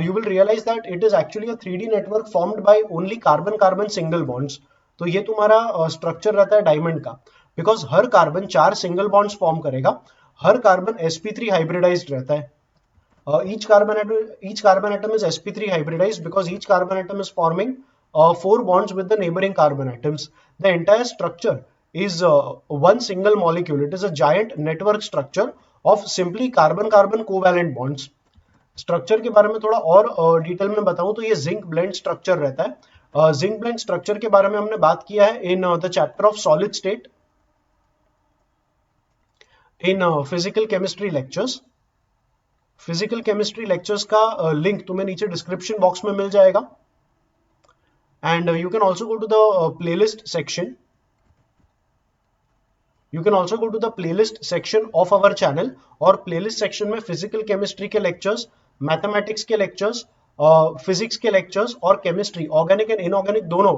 you will realise that it is actually a 3D network formed by only carbon carbon single bonds. तो ये तुम्हारा structure रहता है diamond का, because हर कार्बन 4 सिंगल बॉन्ड्स फॉर्म करेगा. हर कार्बन sp3 हाइब्रिडाइज्ड रहता है. Each carbon atom is sp3 hybridized because each carbon atom is forming 4 bonds with the neighboring carbon atoms. The entire structure is one single molecule. It is a giant network structure of simply carbon carbon covalent bonds. Structure के बारे में थोड़ा और detail में बताऊं तो ये zinc blende structure रहता है. जिंक ब्लेंड स्ट्रक्चर के बारे में हमने बात किया है in the chapter of solid state in physical chemistry lectures. Physical chemistry lectures का लिंक तुम्हें नीचे डिस्क्रिप्शन बॉक्स में मिल जाएगा. And you can also go to the playlist section. You can also go to the playlist section of our channel. और playlist section में physical chemistry के lectures, mathematics के लेक्चर्स, फिजिक्स के लेक्चर्स और chemistry, organic and inorganic दोनों,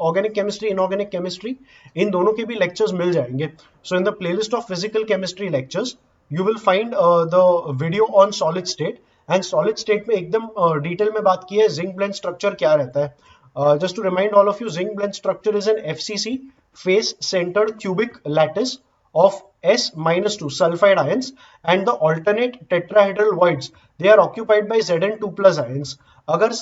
organic chemistry inorganic chemistry, इन दोनों के भी लेक्चर्स मिल जाएंगे. So in the playlist of physical chemistry lectures you will find the video on solid state. and solid state में एकदम डिटेल में बात की है zinc blende structure क्या रहता है. Just to remind all of you, zinc blende structure is an FCC face centered cubic lattice of S-2 sulfide ions and the alternate tetrahedral voids, they are occupied by Zn2+ ions. अगर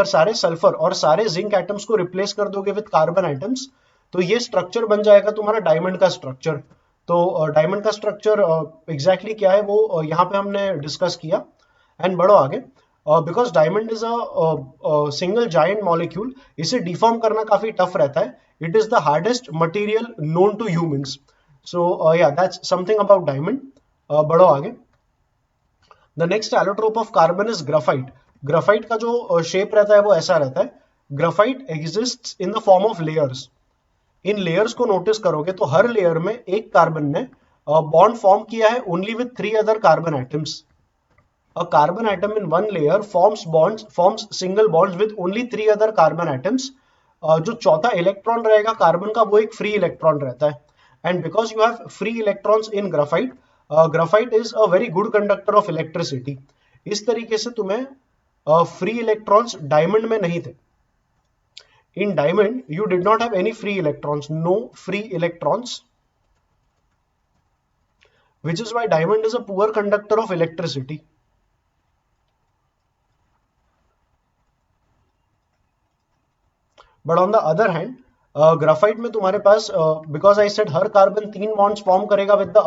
सारे sulphur और सारे zinc atoms को replace कर दोगे with carbon atoms, तो ये structure बन जाएगा तुम्हारा डायमंड का स्ट्रक्चर. तो डायमंड का स्ट्रक्चर एग्जैक्टली क्या है वो यहाँ पे हमने डिस्कस किया. एंड बढ़ो आगे. Because diamond is a single giant molecule, इसे डिफॉर्म करना काफी टफ रहता है. It is the hardest material known to humans. So yeah that's something about diamond. बढ़ो आगे. The next allotrope of carbon is graphite. Graphite का जो shape रहता है वो ऐसा रहता है. Graphite exists in the form of layers. इन लेयर्स को नोटिस करोगे तो हर लेयर में एक कार्बन ने बॉन्ड फॉर्म किया है only with 3 other carbon atoms. A carbon atom in one layer forms single bonds with only 3 other carbon atoms. जो चौथा इलेक्ट्रॉन रहेगा कार्बन का वो एक फ्री इलेक्ट्रॉन रहता है. And because you have free electrons in graphite, graphite is a very good conductor of electricity. इस तरीके से तुम्हें फ्री इलेक्ट्रॉन्स डायमंड में नहीं थे. In diamond, you did not have any free electrons, no free electrons, which is why diamond is a poor conductor of electricity. But on the other hand, graphite में तुम्हारे पास, because I said her carbon 3 bonds form करेगा with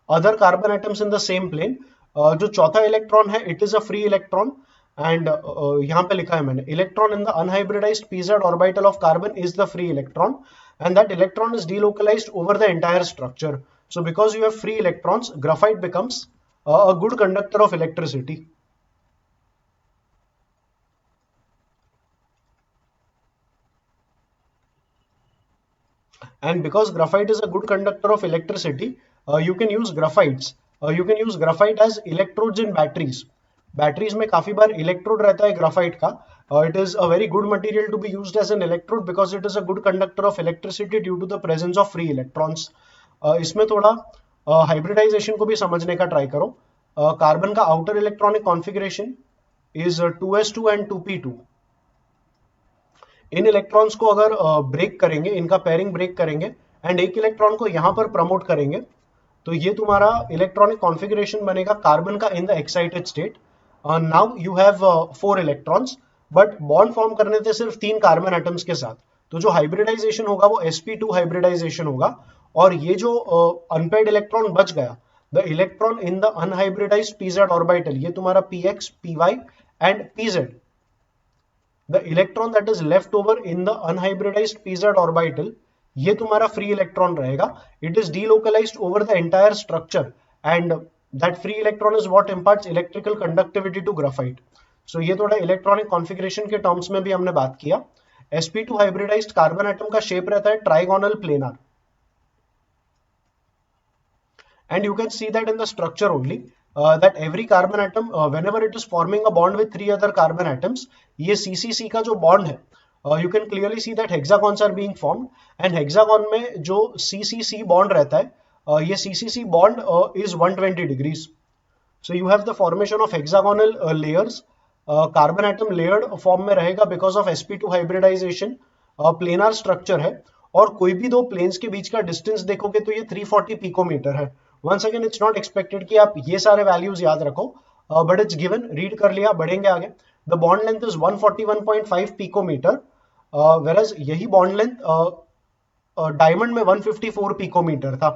other carbon atoms in the same plane. जो चौथा electron है, it is a free electron. And यहाँ पे लिखा है मैंने, electron in the unhybridised pz orbital of carbon is the free electron and that electron is delocalized over the entire structure. So because you have free electrons, graphite becomes a good conductor of electricity. And because graphite is a good conductor of electricity, you can use graphite as electrodes in batteries. Batteries में काफी बार electrode रहता है graphite का, It is a very good material to be used as an electrode because it is a good conductor of electricity due to the presence of free electrons. इसमें थोड़ा hybridisation को भी समझने का ट्राई करो. कार्बन का outer electronic configuration is 2s2 and 2p2. In electrons को अगर ब्रेक करेंगे, इनका पेयरिंग ब्रेक करेंगे एंड एक इलेक्ट्रॉन को यहां पर प्रमोट करेंगे, तो ये तुम्हारा इलेक्ट्रॉनिक कॉन्फ़िगरेशन बनेगा कार्बन का in the excited state. Now you have 4 electrons, but bond form करने थे सिर्फ 3 कार्बन एटम्स के साथ. तो जो हाइब्रिडाइजेशन होगा वो sp2 हाइब्रिडाइजेशन होगा, और ये जो अनपेयर्ड इलेक्ट्रॉन बच गया, the electron in the unhybridised pz orbital, ये तुम्हारा px, py and pz. The electron that is left over in the unhybridized pz orbital, ये तुम्हारा free electron रहेगा. It is delocalized over the entire structure and that free electron is what imparts electrical conductivity to graphite. So ये थोड़ा electronic configuration के terms में भी हमने बात किया. sp2 hybridized carbon atom का shape रहता है trigonal planar, and you can see that in the structure only. That every carbon atom, whenever it is forming a bond with 3 other carbon atoms, ये CCC का जो bond है, you can clearly see that hexagons are being formed, and hexagon में जो CCC bond रहता है, ये CCC bond is 120 degrees. So you have the formation of hexagonal layers. Carbon atom layered form में रहेगा because of sp2 hybridization. planar structure है, और कोई भी दो planes के बीच का distance देखोगे तो ये 340 picometer है. Once again, it's not expected कि आप ये सारे values याद रखो, but it's given. read कर लिया, बढ़ेंगे आगे. The bond length is 141.5 picometer, whereas यही bond length diamond में 154 picometer था.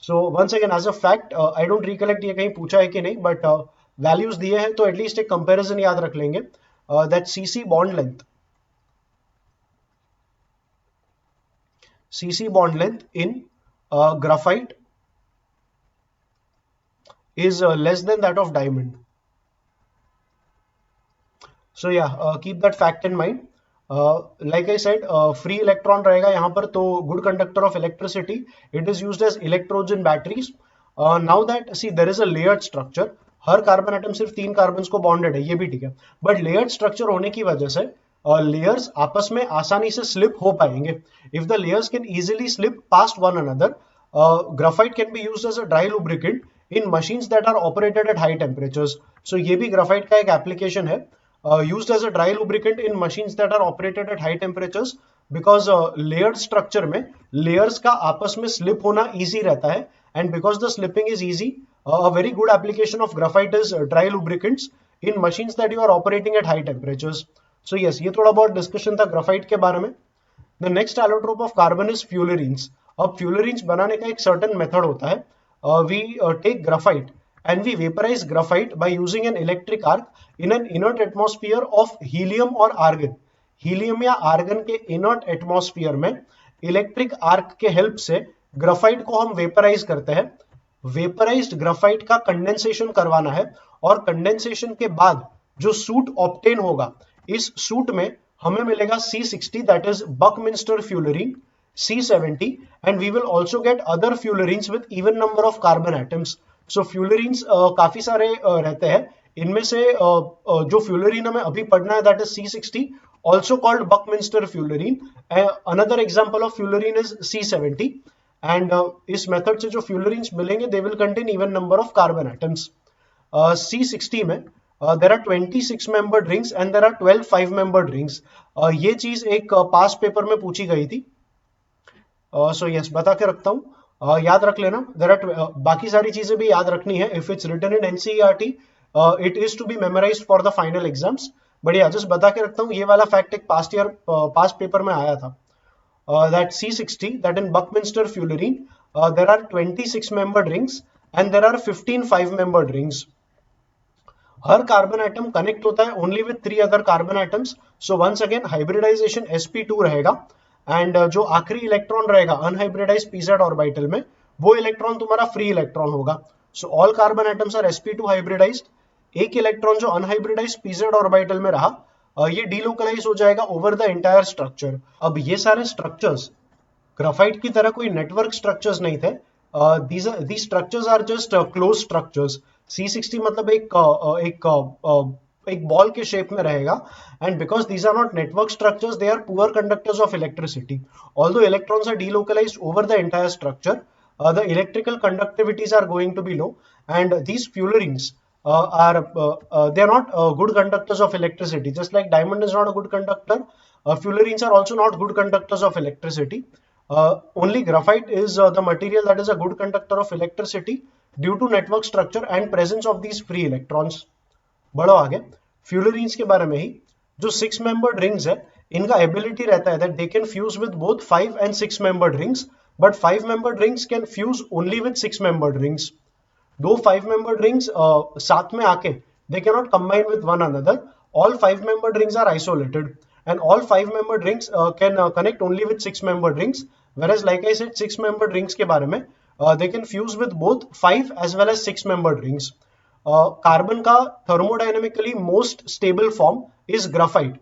So once again, as a fact, I don't recollect ये कहीं पूछा है कि नहीं, but values दिए हैं तो at least एक comparison याद रख लेंगे. That CC bond length in graphite is less than that of diamond. So yeah, keep that fact in mind. Like I said, free electron रहेगा यहाँ पर, तो good conductor of electricity. It is used as electrodes in batteries. Now that see there is a layered structure, her carbon atom सिर्फ 3 carbons को bonded है, ये भी ठीक है, बट लेयर्ड स्ट्रक्चर होने की वजह से लेयर्स आपस में आसानी से स्लिप हो पाएंगे. If the layers can easily slip past one another, graphite can be used as a dry lubricant in machines that are operated at high temperatures. So ये भी graphite का एक application है, used as a dry lubricant in machines that are operated at high temperatures, because layered structure में layers का आपस में slip होना easy रहता है, and because the slipping is easy, a very good application of graphite is dry lubricants in machines that you are operating at high temperatures. So yes, ये थोड़ा बहुत discussion था graphite के बारे में. The next allotrope of carbon is fullerenes. अब fullerenes बनाने का एक certain method होता है. We take graphite and we vaporize graphite by using an electric arc in an inert atmosphere of helium or argon. Helium या argon के inert atmosphere में electric arc के help से graphite को हम vaporize करते हैं. Vaporized graphite का condensation करवाना है, और condensation के बाद जो soot obtain होगा, इस soot में हमें मिलेगा C60, that is Buckminster fullerene, C70, and we will also get other fullerenes with even number of carbon atoms. So fullerenes काफी सारे रहते हैं, इनमें से जो fullerene हमें अभी पढ़ना है, that is C60, also called Buckminster fullerene. Another example of fullerene is C70, and इस method से जो fullerenes मिलेंगे, they will contain even number of carbon atoms. C60 में there are 26 membered rings and there are 12 5 membered rings. ये चीज एक पास paper में पूछी गई थी. So yes, बता के रखता हूँ, याद रख लेना. बाकी सारी चीजें भी याद रखनी है. If it's written in NCERT, it is to be memorized for the final exams. बढ़िया, जस्ट बता के रखता हूँ, ये वाला फैक्ट एक पास्ट पेपर में आया था. That C60, that in Buckminster fullerene, there are 26 membered rings and there are 15 5 membered rings. हर कार्बन एटम कनेक्ट होता है only with 3 other carbon atoms. So once again hybridisation sp2 रहेगा, and जो आखिरी electron रहेगा अनहाइब्रिडाइज्ड pz ऑर्बिटल में, वो electron तुम्हारा फ्री इलेक्ट्रॉन होगा. So all carbon atoms are sp2 hybridised. एक इलेक्ट्रॉन जो अनहाइब्रिडाइज्ड pz ऑर्बिटल में रहा, ये डीलोकलाइज हो जाएगा ओवर द एंटायर स्ट्रक्चर. अब ये सारे स्ट्रक्चर्स ग्राफाइट की तरह कोई नेटवर्क स्ट्रक्चर्स नहीं थे. these structures are just closed structures. C60 मतलब एक एक बॉल के शेप में रहेगा, and because these are not network structures they are poor conductors of electricity. Although electrons are delocalized over the entire structure, the electrical conductivities are going to be low, and these fullerenes they are not good conductors of electricity. Just like diamond is not a good conductor, fullerenes are also not good conductors of electricity. Only graphite is the material that is a good conductor of electricity due to network structure and presence of these free electrons. बढ़ो आगे. फ्यूलरीन्स के बारे में ही, जो 6 membered rings है, इनका ability रहता है that they can fuse with both 5 and 6 membered rings, but 5 membered rings can fuse only with 6 membered rings. दो 5 मेंबर्ड रिंग्स साथ में आके they cannot combine with one another. All 5 membered rings are isolated, and all 5 membered rings can connect only with 6 membered rings, whereas like I said 6 membered rings के बारे में they can fuse with both 5 as well as 6 membered rings. Carbon का thermodynamically most stable form is graphite.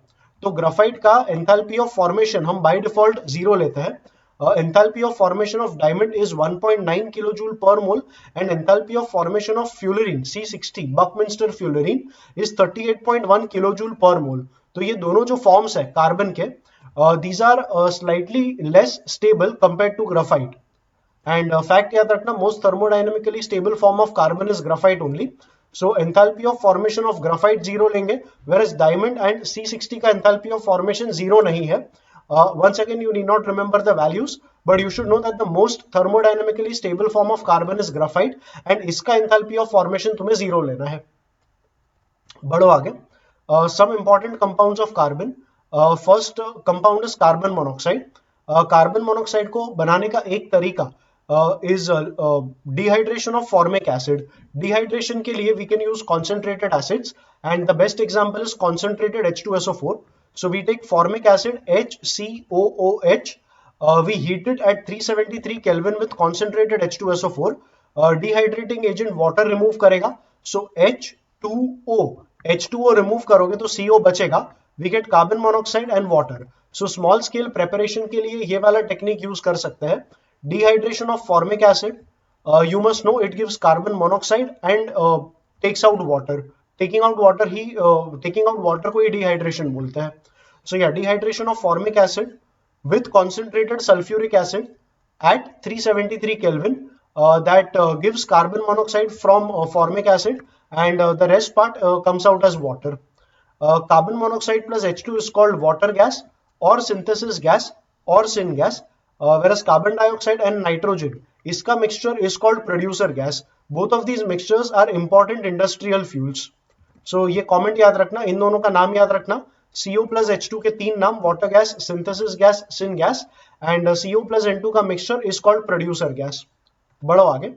तो graphite का enthalpy of formation हम by default zero लेते हैं. Enthalpy of formation of diamond is 1.9 kilojoule per mole, and enthalpy of formation of fullerene C60 buckminster fullerene is 38.1 kilojoule per mole. तो ये दोनों जो forms है कार्बन के, these are slightly less stable compare to graphite. And fact याद रखना, most thermodynamically stable form of carbon is graphite only. So enthalpy of formation of graphite zero लेंगे, whereas diamond and C60 का enthalpy of formation zero नहीं है. Once again, you need not remember the values, but you should know that the most thermodynamically stable form of carbon is graphite, and इसका enthalpy of formation तुम्हें zero लेना है. बढ़ो आगे. Some important compounds of carbon. First compound is carbon monoxide. Carbon monoxide को बनाने का एक तरीका is dehydration of formic acid. Dehydration के लिए we can use concentrated acids, and the best example is concentrated H2SO4. So we take formic acid HCOOH, we heat it at 373 Kelvin with concentrated H2SO4. Dehydrating agent water remove करेगा, so H2O remove करोगे तो CO बचेगा. We get carbon monoxide and water. So small scale preparation के लिए ये वाला technique use कर सकते हैं. Dehydration of formic acid, you must know it gives carbon monoxide and takes out water. Taking out water को ही dehydration बोलते हैं. So yeah, dehydration of formic acid with concentrated sulfuric acid at 373 Kelvin, that gives carbon monoxide from formic acid, and the rest part comes out as water. Carbon monoxide plus H2 is called water gas or synthesis gas or syn gas, whereas carbon dioxide and nitrogen, इसका mixture is called producer gas. Both of these mixtures are important industrial fuels. So ये comment याद रखना, इन दोनों का नाम याद रखना. CO plus H2 के तीन नाम, water gas, synthesis gas, syn gas, and CO plus N2 का mixture is called producer gas. बढ़ो आगे.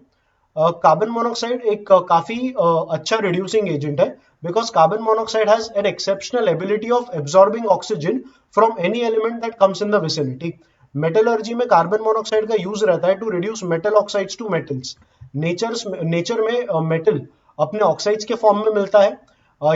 कार्बन मोनोक्साइड एक काफी अच्छा रिड्यूसिंग एजेंट है, because carbon monoxide has an exceptional ability of absorbing oxygen from any element that comes in the vicinity. Metallurgy में carbon monoxide का use रहता है to reduce metal oxides to metals. Nature में metal अपने oxides के form में मिलता है,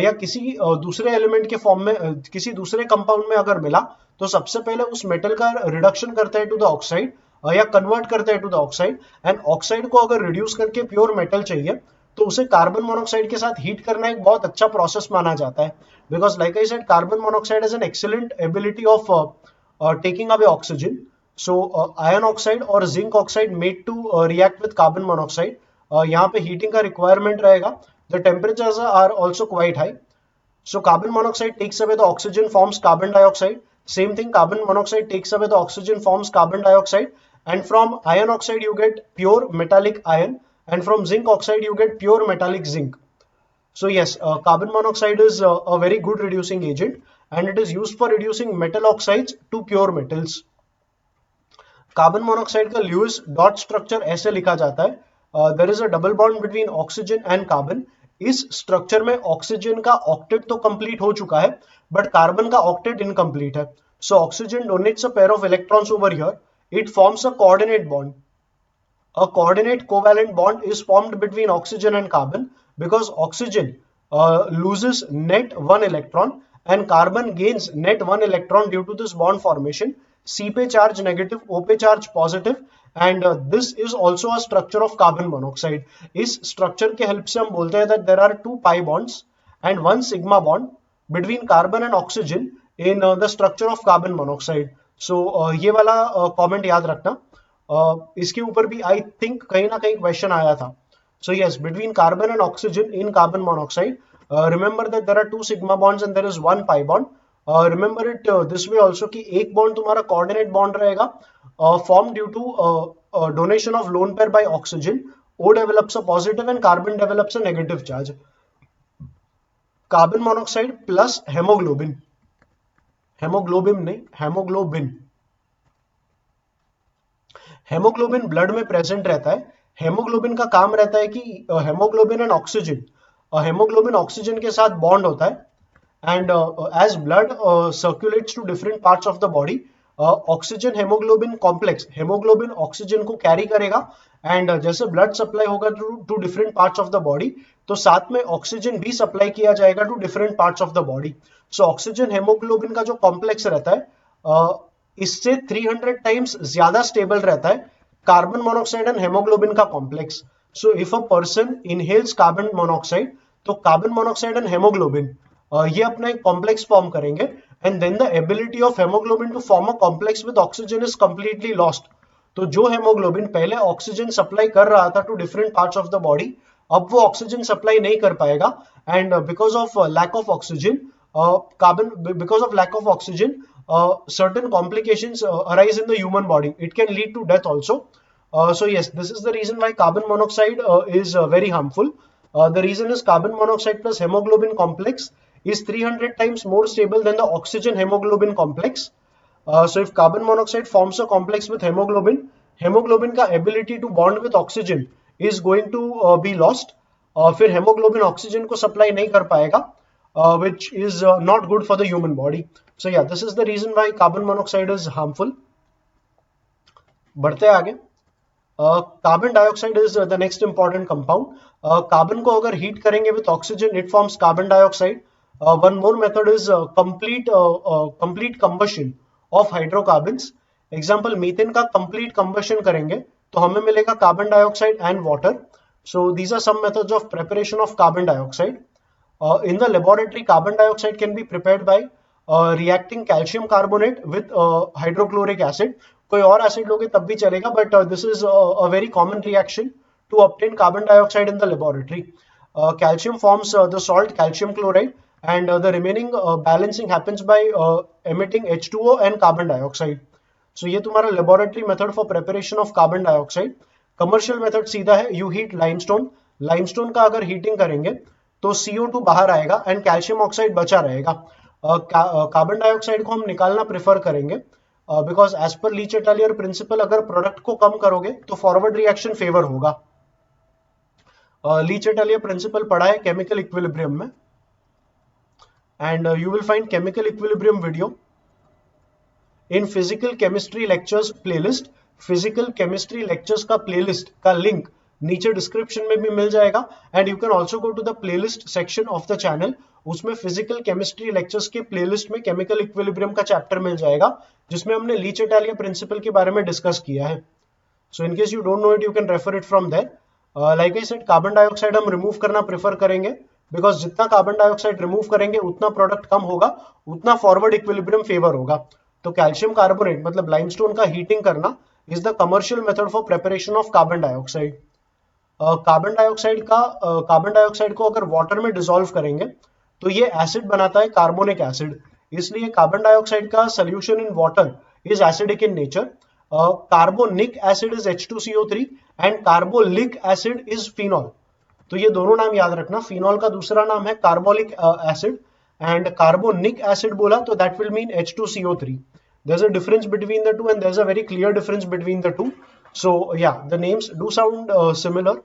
या किसी दूसरे एलिमेंट के फॉर्म में, किसी दूसरे कंपाउंड में अगर मिला तो सबसे पहले उस मेटल का रिडक्शन करता है टू द ऑक्साइड, या कन्वर्ट करते हैं to the oxide. And oxide को अगर रिड्यूस करके प्योर मेटल चाहिए तो उसे कार्बन मोनोक्साइड के साथ हीट करना एक बहुत अच्छा प्रोसेस माना जाता है, because like I said carbon monoxide has an excellent ability of taking away oxygen. So iron oxide और zinc oxide made to react with carbon monoxide, यहाँ पे हीटिंग का रिक्वायरमेंट रहेगा. The temperatures are also quite high. So carbon monoxide takes away the oxygen, forms carbon dioxide. Same thing, carbon monoxide takes away the oxygen, forms carbon dioxide. And from iron oxide you get pure metallic iron, and from zinc oxide you get pure metallic zinc. So yes, carbon monoxide is a very good reducing agent, and it is used for reducing metal oxides to pure metals. Carbon monoxide का Lewis dot structure ऐसे लिखा जाता है, there is a double bond between oxygen and carbon. इस structure में oxygen का octet तो complete हो चुका है, बट कार्बन का ऑक्टेट इनकम्प्लीट है. So oxygen donates a pair of electrons over here, it forms a coordinate bond. A coordinate covalent bond is formed between oxygen and carbon because oxygen loses net one electron and carbon gains net one electron due to this bond formation. C पे charge negative, O पे charge positive, and this is also a structure of carbon monoxide. इस structure के help से हम बोलते हैं that there are two pi bonds, and 1 sigma bond between carbon and oxygen in the structure of carbon monoxide. So ये वाला comment याद रखना. इसके ऊपर भी I think कहीं ना कहीं question आया था. So yes, between carbon and oxygen in carbon monoxide, remember that there are 2 sigma bonds and there is 1 pi bond. Remember it this way also कि एक bond तुम्हारा coordinate bond रहेगा formed due to donation of lone pair by oxygen. O develops a positive and carbon develops a negative charge. Carbon monoxide plus hemoglobin. Haemoglobin नहीं, haemoglobin. Haemoglobin blood में present रहता है. Haemoglobin का काम रहता है कि haemoglobin and oxygen, haemoglobin oxygen के साथ बॉन्ड होता है and as blood circulates to different parts of the body, oxygen haemoglobin complex haemoglobin oxygen को कैरी करेगा एंड जैसे ब्लड सप्लाई होगा to different parts of the body, तो साथ में ऑक्सीजन भी सप्लाई किया जाएगा to different parts of the body. So oxygen haemoglobin का जो कॉम्प्लेक्स रहता है इससे 300 टाइम्स ज्यादा स्टेबल रहता है कार्बन मोनोऑक्साइड एंड हेमोग्लोबिन का complex. So if a person inhales carbon monoxide, तो कार्बन मोनोऑक्साइड एंड हेमोग्लोबिन ये अपना एक कॉम्प्लेक्स फॉर्म करेंगे and then the ability of haemoglobin to form a complex with oxygen is completely lost. तो जो haemoglobin पहले oxygen supply कर रहा था to different parts of the body, अब वो ऑक्सीजन सप्लाई नहीं कर पाएगा and because of lack of oxygen because of lack of oxygen, certain complications arise in the human body. It can lead to death also. So yes, this is the reason why carbon monoxide is very harmful. The reason is carbon monoxide plus hemoglobin complex is 300 times more stable than the oxygen hemoglobin complex. So if carbon monoxide forms a complex with hemoglobin, hemoglobin का ability to bond with oxygen is going to be lost. फिर hemoglobin oxygen को supply नहीं कर पाएगा, which is not good for the human body. So yeah, this is the reason why carbon monoxide is harmful. बढ़ते आगे. Carbon dioxide is the next important compound. Carbon को अगर heat करेंगे with oxygen, it forms carbon dioxide. One more method is complete combustion of hydrocarbons. Example, methane का complete combustion करेंगे तो हमें मिलेगा carbon dioxide and water. So these are some methods of preparation of carbon dioxide. In the laboratory, carbon dioxide can be prepared by reacting calcium carbonate with hydrochloric acid. कोई और acid लोगे तब भी चलेगा, but this is a very common reaction to obtain carbon dioxide in the laboratory. Calcium forms the salt calcium chloride and the remaining balancing happens by emitting H2O and carbon dioxide. So ये तुम्हारा laboratory method for preparation of carbon dioxide. Commercial method सीधा है, you heat limestone. limestone का अगर heating करेंगे तो CO2 बाहर आएगा एंड कैल्शियम ऑक्साइड बचा रहेगा. कार्बन डाइऑक्साइड को हम निकालना प्रेफर करेंगे because as per Le Chatelier principle अगर प्रोडक्ट को कम करोगे तो फॉरवर्ड रिएक्शन फेवर होगा. ली चैटलियर प्रिंसिपल पढ़ा है केमिकल इक्विलिब्रियम में and you will find chemical equilibrium video in physical chemistry lectures playlist. Physical chemistry lectures का प्लेलिस्ट का लिंक नीचे डिस्क्रिप्शन में भी मिल जाएगा and you can also go to the playlist section of the channel. उसमें physical chemistry lectures के playlist में केमिकल इक्विलिब्रियम का चैप्टर मिल जाएगा जिसमें हमने ली चैटलियर प्रिंसिपल के बारे में डिस्कस किया है. So in case you don't know it you can refer it from there. Like I said, carbon dioxide हम रिमूव करना प्रेफर करेंगे बिकॉज जितना कार्बन डाइऑक्साइड रिमूव करेंगे उतना प्रोडक्ट कम होगा, उतना फॉरवर्ड इक्विलिब्रियम फेवर होगा. तो कैल्शियम कार्बोनेट मतलब लाइमस्टोन का हीटिंग करना is the commercial method for preparation of carbon dioxide. Carbon dioxide को अगर वाटर में डिसॉल्व करेंगे तो ये एसिड बनाता है कार्बोनिक एसिड. इसलिए कार्बन डाइऑक्साइड का solution in water is acidic in nature. Carbonic acid is H2CO3 and carbolic acid is phenol. तो ये दोनों नाम याद रखना. फिनॉल का दूसरा नाम है carbolic acid and carbonic acid बोला तो that will mean H2CO3. There's a difference between the two and there's a very clear difference between the two. So yeah, the names do sound similar.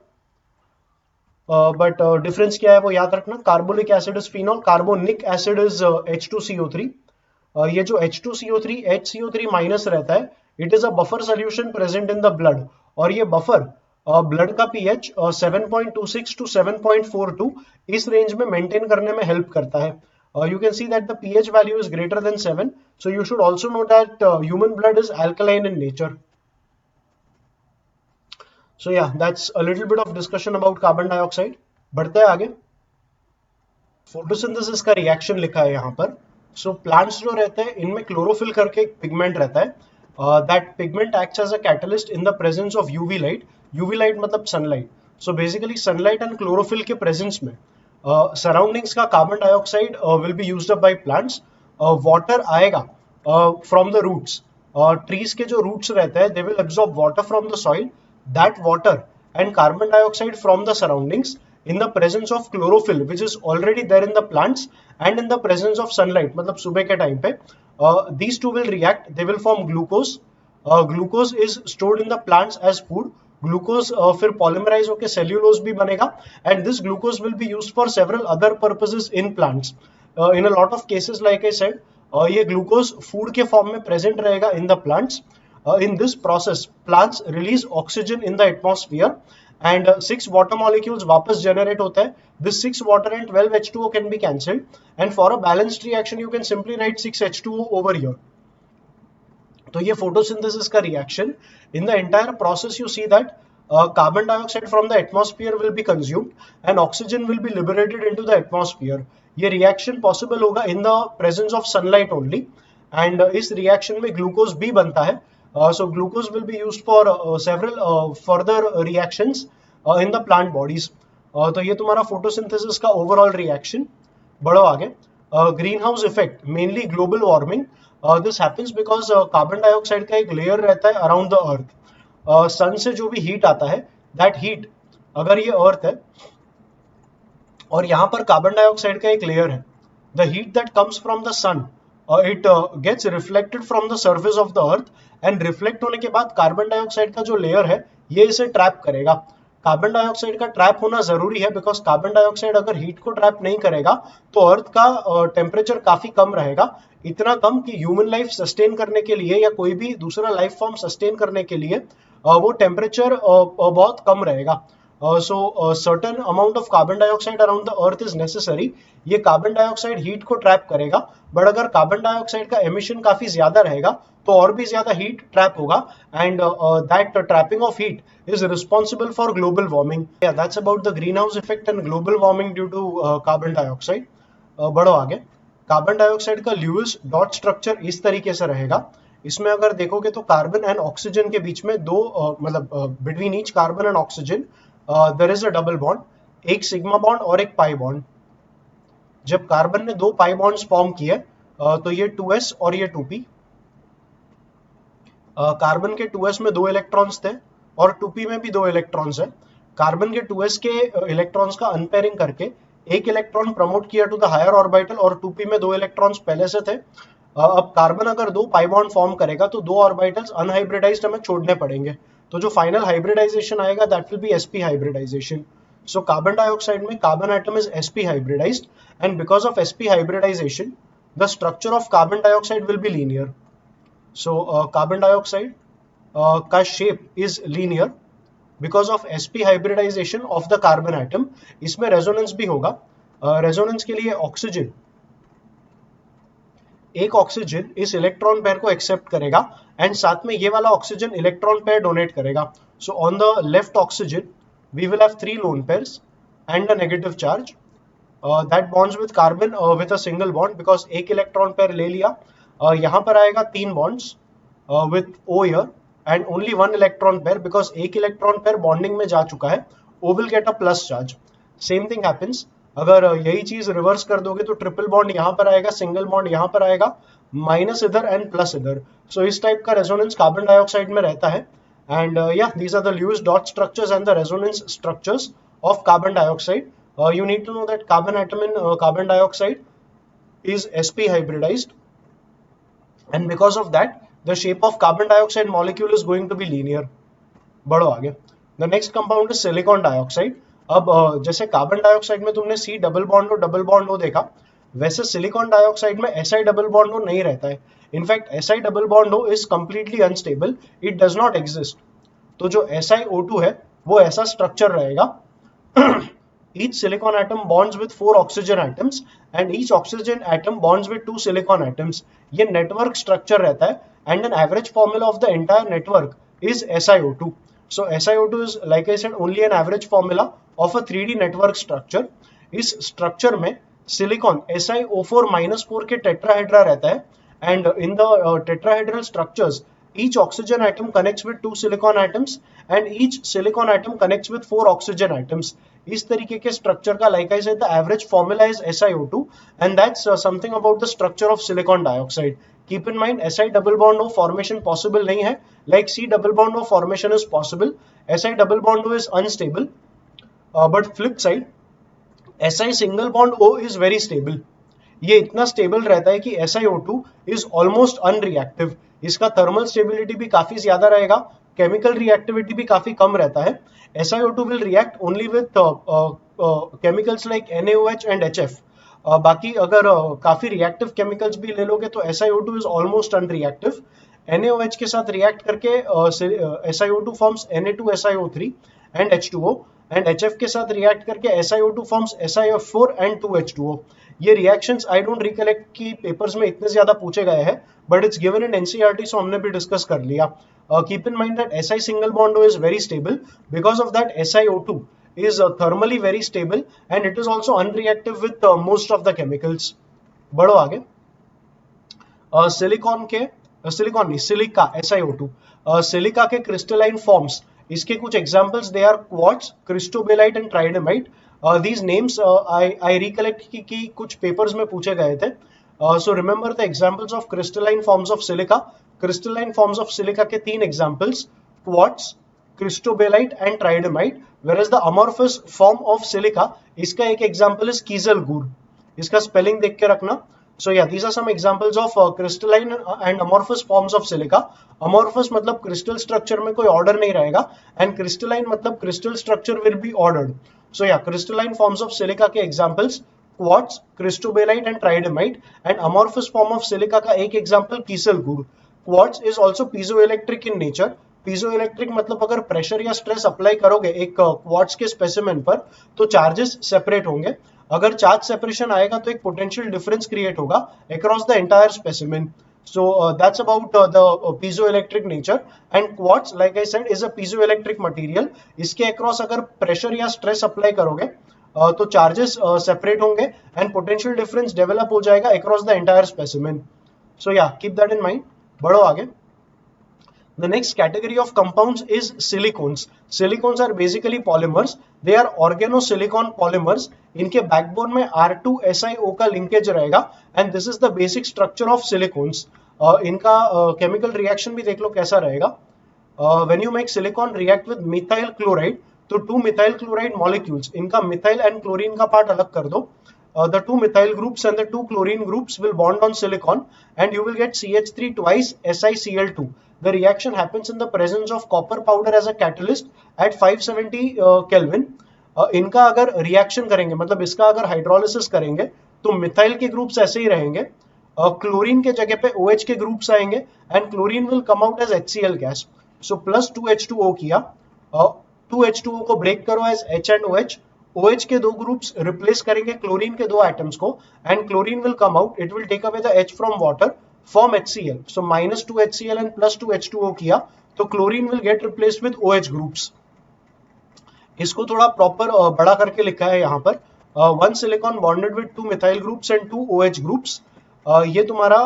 But difference क्या है वो याद रखना. Carbolic acid is phenol, carbonic acid is H2CO3. ये जो H2CO3 HCO3 minus रहता है, it is a buffer solution present in the blood और ये बफर ब्लड का pH 7.26 to 7.42 इस रेंज में मेंटेन करने में हेल्प करता है. You can see that the pH value is greater than 7. So you should also know that human blood is alkaline in nature. So yeah, that's a little bit of discussion about carbon dioxide. बढ़ते हैं आगे. Photosynthesis का reaction लिखा है यहाँ पर। So plants जो रहते हैं इनमें क्लोरोफिल करके एक पिगमेंट रहता है, that pigment acts as a catalyst in the presence of UV light. UV light मतलब sunlight. So basically sunlight and chlorophyll के प्रेजेंस में सराउंडिंग्स का carbon dioxide will be used up by plants. Water आएगा from the roots. Trees के जो roots रहते हैं they will absorb water from the soil, that water and carbon dioxide from the surroundings in the presence of chlorophyll which is already there in the plants and in the presence of sunlight मतलब सुबह के time पे these two will react, they will form glucose. Glucose is stored in the plants as food. Glucose फिर polymerize होके cellulose भी बनेगा and this glucose will be used for several other purposes in plants. In a lot of cases like I said, ये glucose food के form में present रहेगा in the plants. In this process plants release oxygen in the atmosphere and 6 water molecules वापस generate होता है. This 6 water and 12 H2O can be cancelled and for a balanced reaction you can simply write 6 H2O over here. तो ये photosynthesis का reaction. In the entire process you see that carbon dioxide from the atmosphere will be consumed and oxygen will be liberated into the atmosphere. ये reaction possible होगा in the presence of sunlight only and इस reaction में glucose भी बनता है. So glucose will be used for several further reactions in the plant bodies. तो ये तुम्हारा photosynthesis का overall reaction. बढ़ो आगे. Greenhouse effect, mainly global warming. This happens because carbon dioxide का एक layer रहता है around the earth. sun से जो भी heat आता है, that heat, अगर ये earth है और यहाँ पर carbon dioxide का एक layer है, the heat that comes from the sun, it gets reflected from the surface of the earth and reflect होने के बाद कार्बन डाइऑक्साइड का जो लेयर है ये इसे ट्रैप करेगा. कार्बन डाइऑक्साइड का ट्रैप होना जरूरी है बिकॉज कार्बन डाइऑक्साइड अगर हीट को ट्रैप नहीं करेगा तो अर्थ का टेम्परेचर काफी कम रहेगा, इतना कम कि ह्यूमन लाइफ सस्टेन करने के लिए या कोई भी दूसरा लाइफ फॉर्म सस्टेन करने के लिए वो टेम्परेचर बहुत कम रहेगा. So certain amount of carbon dioxide around the earth is necessary. ये कार्बन डाइऑक्साइड हीट को ट्रैप करेगा, बट अगर कार्बन डाइऑक्साइड का एमिशन काफी ज्यादा रहेगा तो और भी ज्यादा हीट ट्रैप होगा and that trapping of heat is responsible for global warming. Yeah, that's about the greenhouse effect and global warming due to carbon dioxide. बढ़ो आगे. कार्बन डाइऑक्साइड का ल्यूइस डॉट स्ट्रक्चर इस तरीके से रहेगा. इसमें अगर देखोगे तो कार्बन एंड ऑक्सीजन के बीच में दो मतलब between each carbon and oxygen there is a double bond, एक सिग्मा बॉन्ड और एक पाई बॉन्ड. जब कार्बन ने दो पाई बॉन्ड्स फॉर्म किए तो ये 2s और ये 2p. कार्बन के 2s में दो इलेक्ट्रॉन्स थे और 2p में भी दो इलेक्ट्रॉन्स है. कार्बन के 2s के इलेक्ट्रॉन्स का अनपेयरिंग करके एक इलेक्ट्रॉन प्रमोट किया टू द हायर ऑर्बिटल और 2p में दो इलेक्ट्रॉन्स पहले से थे. अब कार्बन अगर दो पाई बॉन्ड फॉर्म करेगा तो दो ऑर्बिटल्स अनहाइब्रिडाइज्ड हमें छोड़ने पड़ेंगे, तो जो फाइनल हाइब्रिडाइजेशन आएगा that will be sp hybridisation. So carbon dioxide में carbon atom is sp hybridized and because of sp hybridization the structure of carbon dioxide will be linear. So carbon dioxide का shape is linear because of sp hybridization of the carbon atom. इसमें resonance भी होगा. resonance के लिए oxygen, एक oxygen इस electron pair को accept करेगा एंड साथ में ये वाला ऑक्सीजन इलेक्ट्रॉन पेयर डोनेट करेगा. So on the left oxygen we will have 3 lone pairs and a negative charge that bonds with carbon with a single bond because एक electron pair ले लिया. यहाँ पर आएगा 3 bonds with O here and only 1 electron pair because एक electron pair bonding में जा चुका है. O will get a plus charge. Same thing happens. अगर यही चीज रिवर्स कर दोगे तो ट्रिपल बॉन्ड यहाँ पर आएगा, सिंगल बॉन्ड यहाँ पर आएगा, माइनस इधर एंड प्लस इधर. सो इस टाइप का रेजोनेंस कार्बन डाइऑक्साइड में रहता है. And yeah, these are the Lewis dot structures and the resonance structures of carbon dioxide. You need to know that carbon atom in carbon dioxide is sp hybridized, and because of that, the shape of carbon dioxide molecule is going to be linear. बढ़ो आगे. The next compound is silicon dioxide. अब जैसे carbon dioxide में तुमने C double bond O देखा, वैसे silicon dioxide में Si double bond O नहीं रहता है. In fact Si double bond O is completely unstable, it does not exist. तो जो SiO2 है वो ऐसा स्ट्रक्चर रहेगा. each silicon atom bonds with 4 oxygen atoms and each oxygen atom bonds with 2 silicon atoms. ये नेटवर्क स्ट्रक्चर रहता है and an average formula of the entire network is SiO2. So SiO2 is like I said only an average formula of a 3D network structure. इस structure में silicon SiO4-4 के tetrahedra रहता है, and in the tetrahedral structures each oxygen atom connects with 2 silicon atoms and each silicon atom connects with 4 oxygen atoms. इस तरीके के structure का, like I said, the average formula is SiO2 and that's something about the structure of silicon dioxide. Keep in mind Si double bond O formation possible नहीं है, like C double bond O formation is possible. Si double bond O is unstable, but flip side Si single bond O is very stable. ये इतना stable रहता है कि SiO2 is almost unreactive. इसका thermal stability भी काफी ज्यादा रहेगा, केमिकल रिएक्टिविटी भी काफी कम रहता है. SiO2 will react only with chemicals like NaOH and HF. बाकी अगर काफी रिएक्टिव केमिकल्स भी ले लोगे तो SiO2 is almost unreactive. NaOH के साथ रिएक्ट करके SiO2 forms Na2SiO3 and H2O, and HF के साथ रिएक्ट करके SiO2 forms SiF4 and 2H2O. ये रिएक्शंस आई डोंट रिकलेक्ट कि पेपर्स में इतने ज्यादा पूछे गए हैं, but it's given in NCERT, so हमने भी डिस्कस कर लिया. Keep in mind that Si single bond O is very stable. Because of that SiO2 is thermally very stable and it is also unreactive with most of the chemicals. बढ़ो आगे. Silica SiO2. Silica के crystalline forms, इसके कुछ examples they are quartz, cristobalite and tridymite. These names I recollect कि कुछ papers में पूछे गए थे. So remember the examples of crystalline forms of silica. Crystalline forms of silica के तीन examples, quartz, cristobalite and tridymite. whereas the amorphous form of silica, इसका एक example is कीजलगूर. इसका स्पेलिंग देख के रखना. So yeah, these are some examples of crystalline and amorphous forms of silica. Amorphous मतलब crystal structure में कोई order नहीं रहेगा, and crystalline मतलब crystal structure will be ordered. So yeah, crystalline forms of silica के examples quartz, cristobalite and tridymite, and amorphous form of silica का एक example कीसलगूर. Quartz is also piezoelectric in nature. Piezoelectric मतलब अगर pressure या stress apply करोगे एक quartz के specimen पर तो चार्जेस सेपरेट होंगे. अगर चार्ज सेपरेशन आएगा तो एक पोटेंशियल डिफरेंस क्रिएट होगा across the entire specimen. So that's about the piezoelectric nature, and quartz, like I said, is a piezoelectric material. इसके अक्रॉस अगर प्रेशर या स्ट्रेस अप्लाई करोगे तो चार्जेस सेपरेट होंगे एंड पोटेंशियल डिफरेंस डेवलप हो जाएगा across the entire specimen. So yeah keep that in mind. बढ़ो आगे. The next category of compounds is silicones. Silicones are basically polymers. They are organosilicon polymers. इनके backbone में R2SiO का linkage रहेगा and this is the basic structure of silicones. इनका chemical reaction भी देख लो कैसा रहेगा. When you make silicon react with methyl chloride, तो 2 methyl chloride molecules, इनका methyl and chlorine का part अलग कर दो. The 2 methyl groups and the 2 chlorine groups will bond on silicon and you will get CH3 twice SiCl2. The reaction happens in the presence of copper powder as a catalyst at 570 Kelvin. इनका अगर reaction करेंगे मतलब इसका अगर hydrolysis करेंगे तो methyl के groups ऐसे ही रहेंगे, क्लोरीन के जगह पे OH के ग्रुप्स आएंगे and chlorine will come out as HCl gas. So plus 2H2O किया, 2H2O को ब्रेक करो as H and OH. OH के दो ग्रुप्स रिप्लेस करेंगे क्लोरीन के दो एटम्स को and chlorine will come out, it will take away the H from water, form HCl. So minus 2HCl and plus 2H2O किया तो chlorine will get replaced with OH groups. इसको थोड़ा proper बड़ा करके लिखा है यहाँ पर. 1 silicon bonded with 2 methyl groups and 2 OH groups. ये तुम्हारा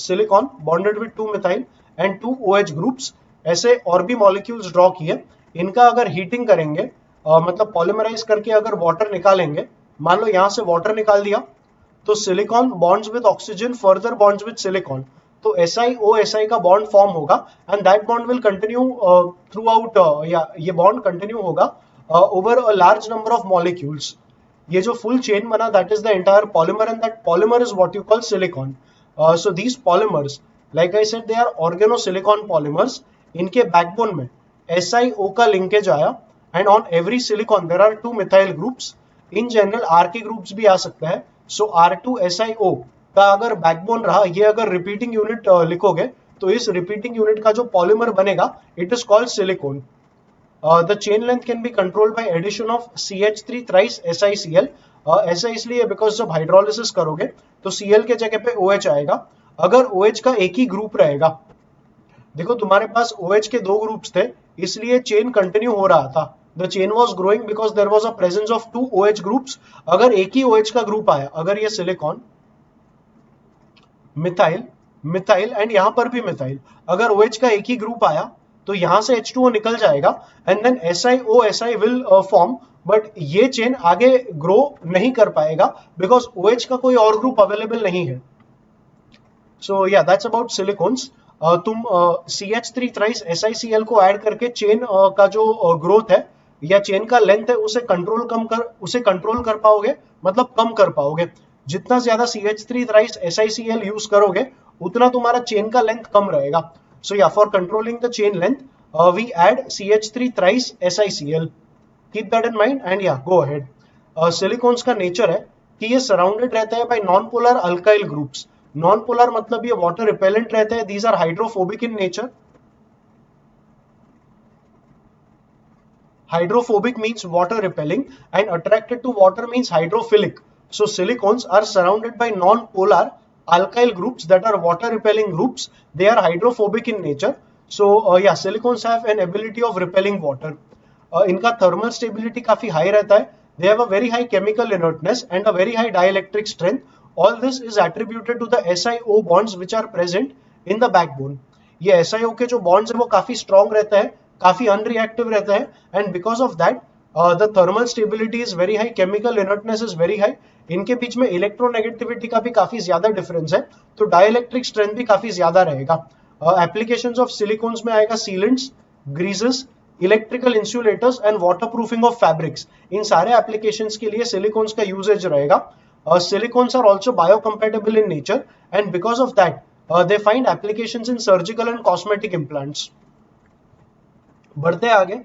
silicon bonded with 2 methyl and 2 OH groups. ऐसे और भी मॉलिक्यूल्स ड्रॉ किए. इनका अगर हीटिंग करेंगे मतलब पॉलीमराइज करके अगर वाटर निकालेंगे, मान लो यहाँ से वाटर निकाल दिया तो silicon bonds with oxygen further bonds with silicon, तो SiO का बॉन्ड फॉर्म होगा and that bond will continue throughout, या ये बॉन्ड कंटिन्यू होगा over a large number of molecules. ये जो फुल चेन बना that is the entire polymer and that polymer is what you call silicon. So these polymers, like I said, they are organosilicon polymers. इनके backbone में SiO का linkage आया and on every silicon there are 2 methyl groups. in general R के groups भी आ सकता है. so R2SiO का अगर बैकबोन रहा, ये अगर रिपीटिंग यूनिट लिखोगे तो इस रिपीटिंग यूनिट का जो पॉलीमर बनेगा it is called silicon. The chain length can be controlled by addition of CH3 thrice SiCl. ऐसा इसलिए बिकॉज जब हाइड्रोलिसिस करोगे तो Cl के जगह पे OH आएगा. अगर OH का एक ही ग्रुप रहेगा, देखो तुम्हारे पास OH के दो ग्रुप्स थे इसलिए चेन कंटिन्यू हो रहा था, the chain was growing because there was a presence of 2 OH groups. अगर एक ही OH का ग्रुप आया, अगर ये सिलिकॉन, मिथाइल, मिथाइल एंड यहां पर भी मिथाइल, अगर OH का एक ही ग्रुप आया तो यहां से H2O निकल जाएगा and then SiO will form, but ये चेन आगे ग्रो नहीं कर पाएगा बिकॉज OH का कोई और ग्रुप अवेलेबल नहीं है। सो या दैट्स अबाउट सिलिकॉन्स। तुम CH3 थ्राइस SiCl को ऐड करके चेन का जो ग्रोथ है या चेन का लेंथ है उसे कंट्रोल कर पाओगे, मतलब कम कर पाओगे। जितना ज्यादा CH3 थ्राइस SiCl यूज करोगे उतना तुम्हारा चेन का लेंथ कम रहेगा। सो या for controlling the chain length we add CH3 thrice SiCl। Keep that in mind and या गो अहेड। सिलिकॉन्स का नेचर है कि ये सराउंडेड रहता है by non polar alkyl groups. Non polar मतलब ये वाटर रिपेलेंट रहते हैं। These are hydrophobic in nature. Hydrophobic means water repelling and attracted to water means hydrophilic. So silicons are surrounded by non-polar alkyl groups that are water repelling groups. They are hydrophobic in nature. So yeah, silicons have an ability of repelling water. इनका thermal stability काफी high रहता है। They have a very high chemical inertness and a very high dielectric strength. All this is attributed to the SiO bonds which are present in the backbone. ये SiO के जो bonds है वो काफी strong रहता है, काफी अनरिएक्टिव रहता है and because of that the thermal stability is very high, chemical inertness is very high. इनके बीच में इलेक्ट्रोनेगेटिविटी का भी काफी ज्यादा डिफरेंस है, तो डाइलेक्ट्रिक स्ट्रेंथ भी काफी ज्यादा रहेगा। एप्लीकेशंस ऑफ सिलिकॉन्स में आएगा sealants, greases, electrical insulators and waterproofing of fabrics. इन सारे एप्लीकेशंस के लिए सिलिकॉन्स का यूजेज रहेगा। Silicones are also biocompatible in nature and because of that they find applications in surgical and cosmetic implants. बढ़ते आगे।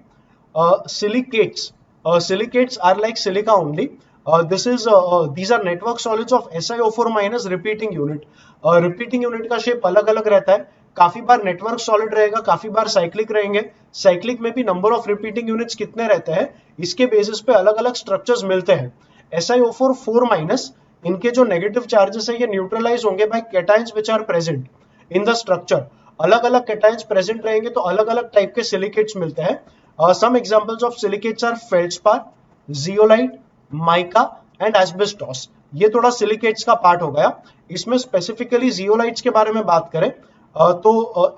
Silicates, silicates are like silica only. these are network solids of SiO4 minus repeating unit. Repeating unit का shape अलग अलग रहता है, काफी बार network solid रहेगा, काफी बार साइक्लिक रहेंगे। साइक्लिक में भी नंबर ऑफ रिपीटिंग यूनिट्स कितने रहते हैं इसके बेसिस पे अलग अलग स्ट्रक्चर्स मिलते हैं। SiO4 4 माइनस, इनके जो नेगेटिव चार्जेस है ये न्यूट्रलाइज होंगे by cations which are present in the structure. अलग अलग कैटायंस प्रेजेंट रहेंगे तो अलग अलग टाइप के सिलिकेट्स मिलते हैं। Some examples of silicates are feldspar, zeolite, mica and asbestos. ये थोड़ा सिलिकेट्स का पार्ट हो गया। इसमें स्पेसिफिकली जियोलाइट्स के बारे में बात करें तो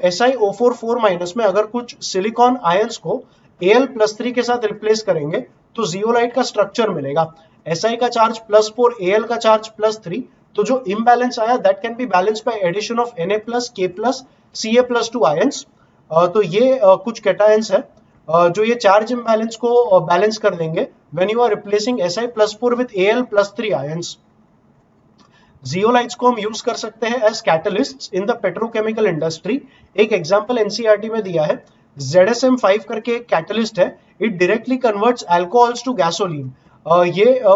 SiO4 4 माइनस में अगर कुछ सिलिकॉन आयंस को Al+3 के साथ रिप्लेस करेंगे तो जियोलाइट का स्ट्रक्चर मिलेगा। Si का चार्ज +4, Al का चार्ज +3, तो जो इम्बैलेंस आया that can be balance by addition of Na+, K+, Ca+2 ions. तो ये कुछ कैटायंस है जो ये चार्ज इम्बैलेंस को बैलेंस कर देंगे when you are replacing Si+4 with Al+3 ions. Zeolites को हम यूज कर सकते हैं as catalysts in the petrochemical industry. एक एग्जांपल एनसीईआरटी में दिया है, ZSM5 करके एक कैटलिस्ट है, it directly converts alcohols to gasoline.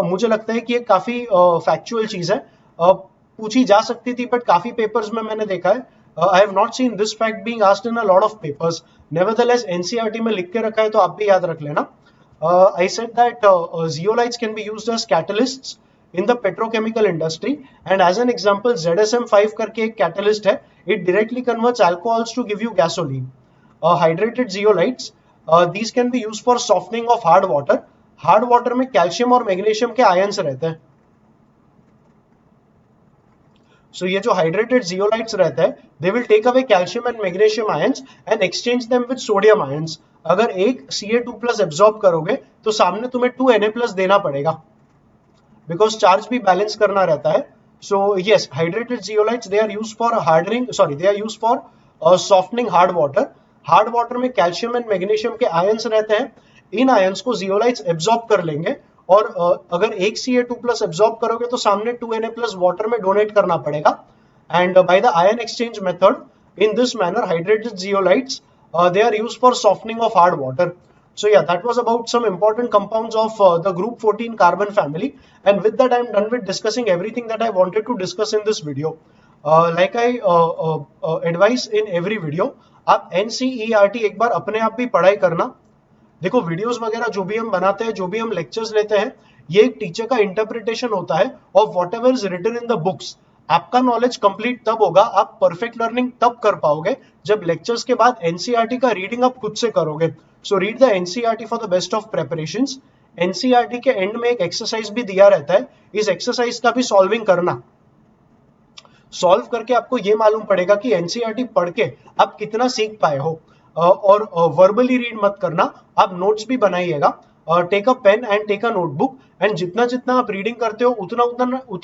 मुझे लगता है कि ये काफी फैक्चुअल चीज है, पूछी जा सकती थी बट काफी पेपर्स में मैंने देखा है। I have not seen this fact being asked in a lot of papers, nevertheless NCERT में लिख के रखा है तो आप भी याद रख लेना। I said that zeolites can be used as catalysts in the petrochemical industry, and as an example ZSM5 करके एक catalyst है, it directly converts alcohols to give you gasoline. Hydrated zeolites, these can be used for softening of hard water. Hard water में calcium और magnesium के ions रहते हैं। So ये जो hydrated zeolites रहते हैं, they will take away calcium and magnesium ions and exchange them with sodium ions. अगर एक Ca2+ एब्जॉर्ब करोगे तो सामने तुम्हें 2Na+ देना पड़ेगा, बिकॉज चार्ज भी बैलेंस करना रहता है। So yes, hydrated zeolites they are used for hardening, they are used for softening hard water. Hard water में कैल्शियम एंड मैग्नीशियम के आयंस रहते हैं, इन आयंस को जियोलाइट्स एब्जॉर्ब कर लेंगे और अगर एक Ca2+ एब्जॉर्ब करोगे तो सामने 2Na+ वाटर में डोनेट करना पड़ेगा। And by the ion exchange method, in this manner hydrated zeolites they are used for softening of hard water. So yeah, that was about some important compounds of the group 14 carbon family, and with that I am done with discussing everything that I wanted to discuss in this video. Like I advise in every video, आप NCERT एक बार अपने आप भी पढ़ाई करना। देखो videos वगैरह जो भी हम बनाते हैं, जो भी हम लेक्चर्स लेते हैं, ये एक टीचर का इंटरप्रिटेशन होता है of whatever is written in the books. आपका नॉलेज कंप्लीट तब होगा, आप परफेक्ट लर्निंग तब कर पाओगे जब लेक्चर्स के बाद एनसीईआरटी का रीडिंग आप खुद से करोगे। So read the NCERT for the best of preparations. NCERT के एंड में एक एक्सरसाइज भी दिया रहता है, इस एक्सरसाइज का भी सॉल्विंग करना। सॉल्व करके आपको ये मालूम पड़ेगा कि एनसीईआरटी पढ़ के आप कितना सीख पाए हो। और वर्बली रीड मत करना, आप नोट्स भी बनाइएगा। Take a pen and take a notebook, and जितना जितना आप रीडिंग करते हो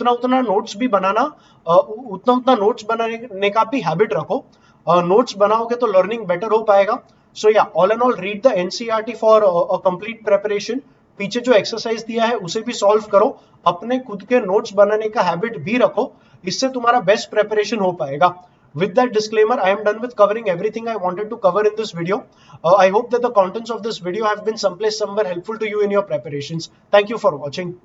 उतना नोट्स भी बनाना, उतना नोट्स बनाने का भी हैबिट रखो। नोट्स बनाओगे तो लर्निंग बेटर हो पाएगा। सो या all and all read the NCERT for a complete preparation. पीछे जो एक्सरसाइज दिया है उसे भी सॉल्व करो, अपने खुद के नोट्स बनाने का हैबिट भी रखो, इससे तुम्हारा बेस्ट प्रेपरेशन हो पाएगा। With that disclaimer, I am done with covering everything I wanted to cover in this video. I hope that the contents of this video have been someplace somewhere helpful to you in your preparations. Thank you for watching.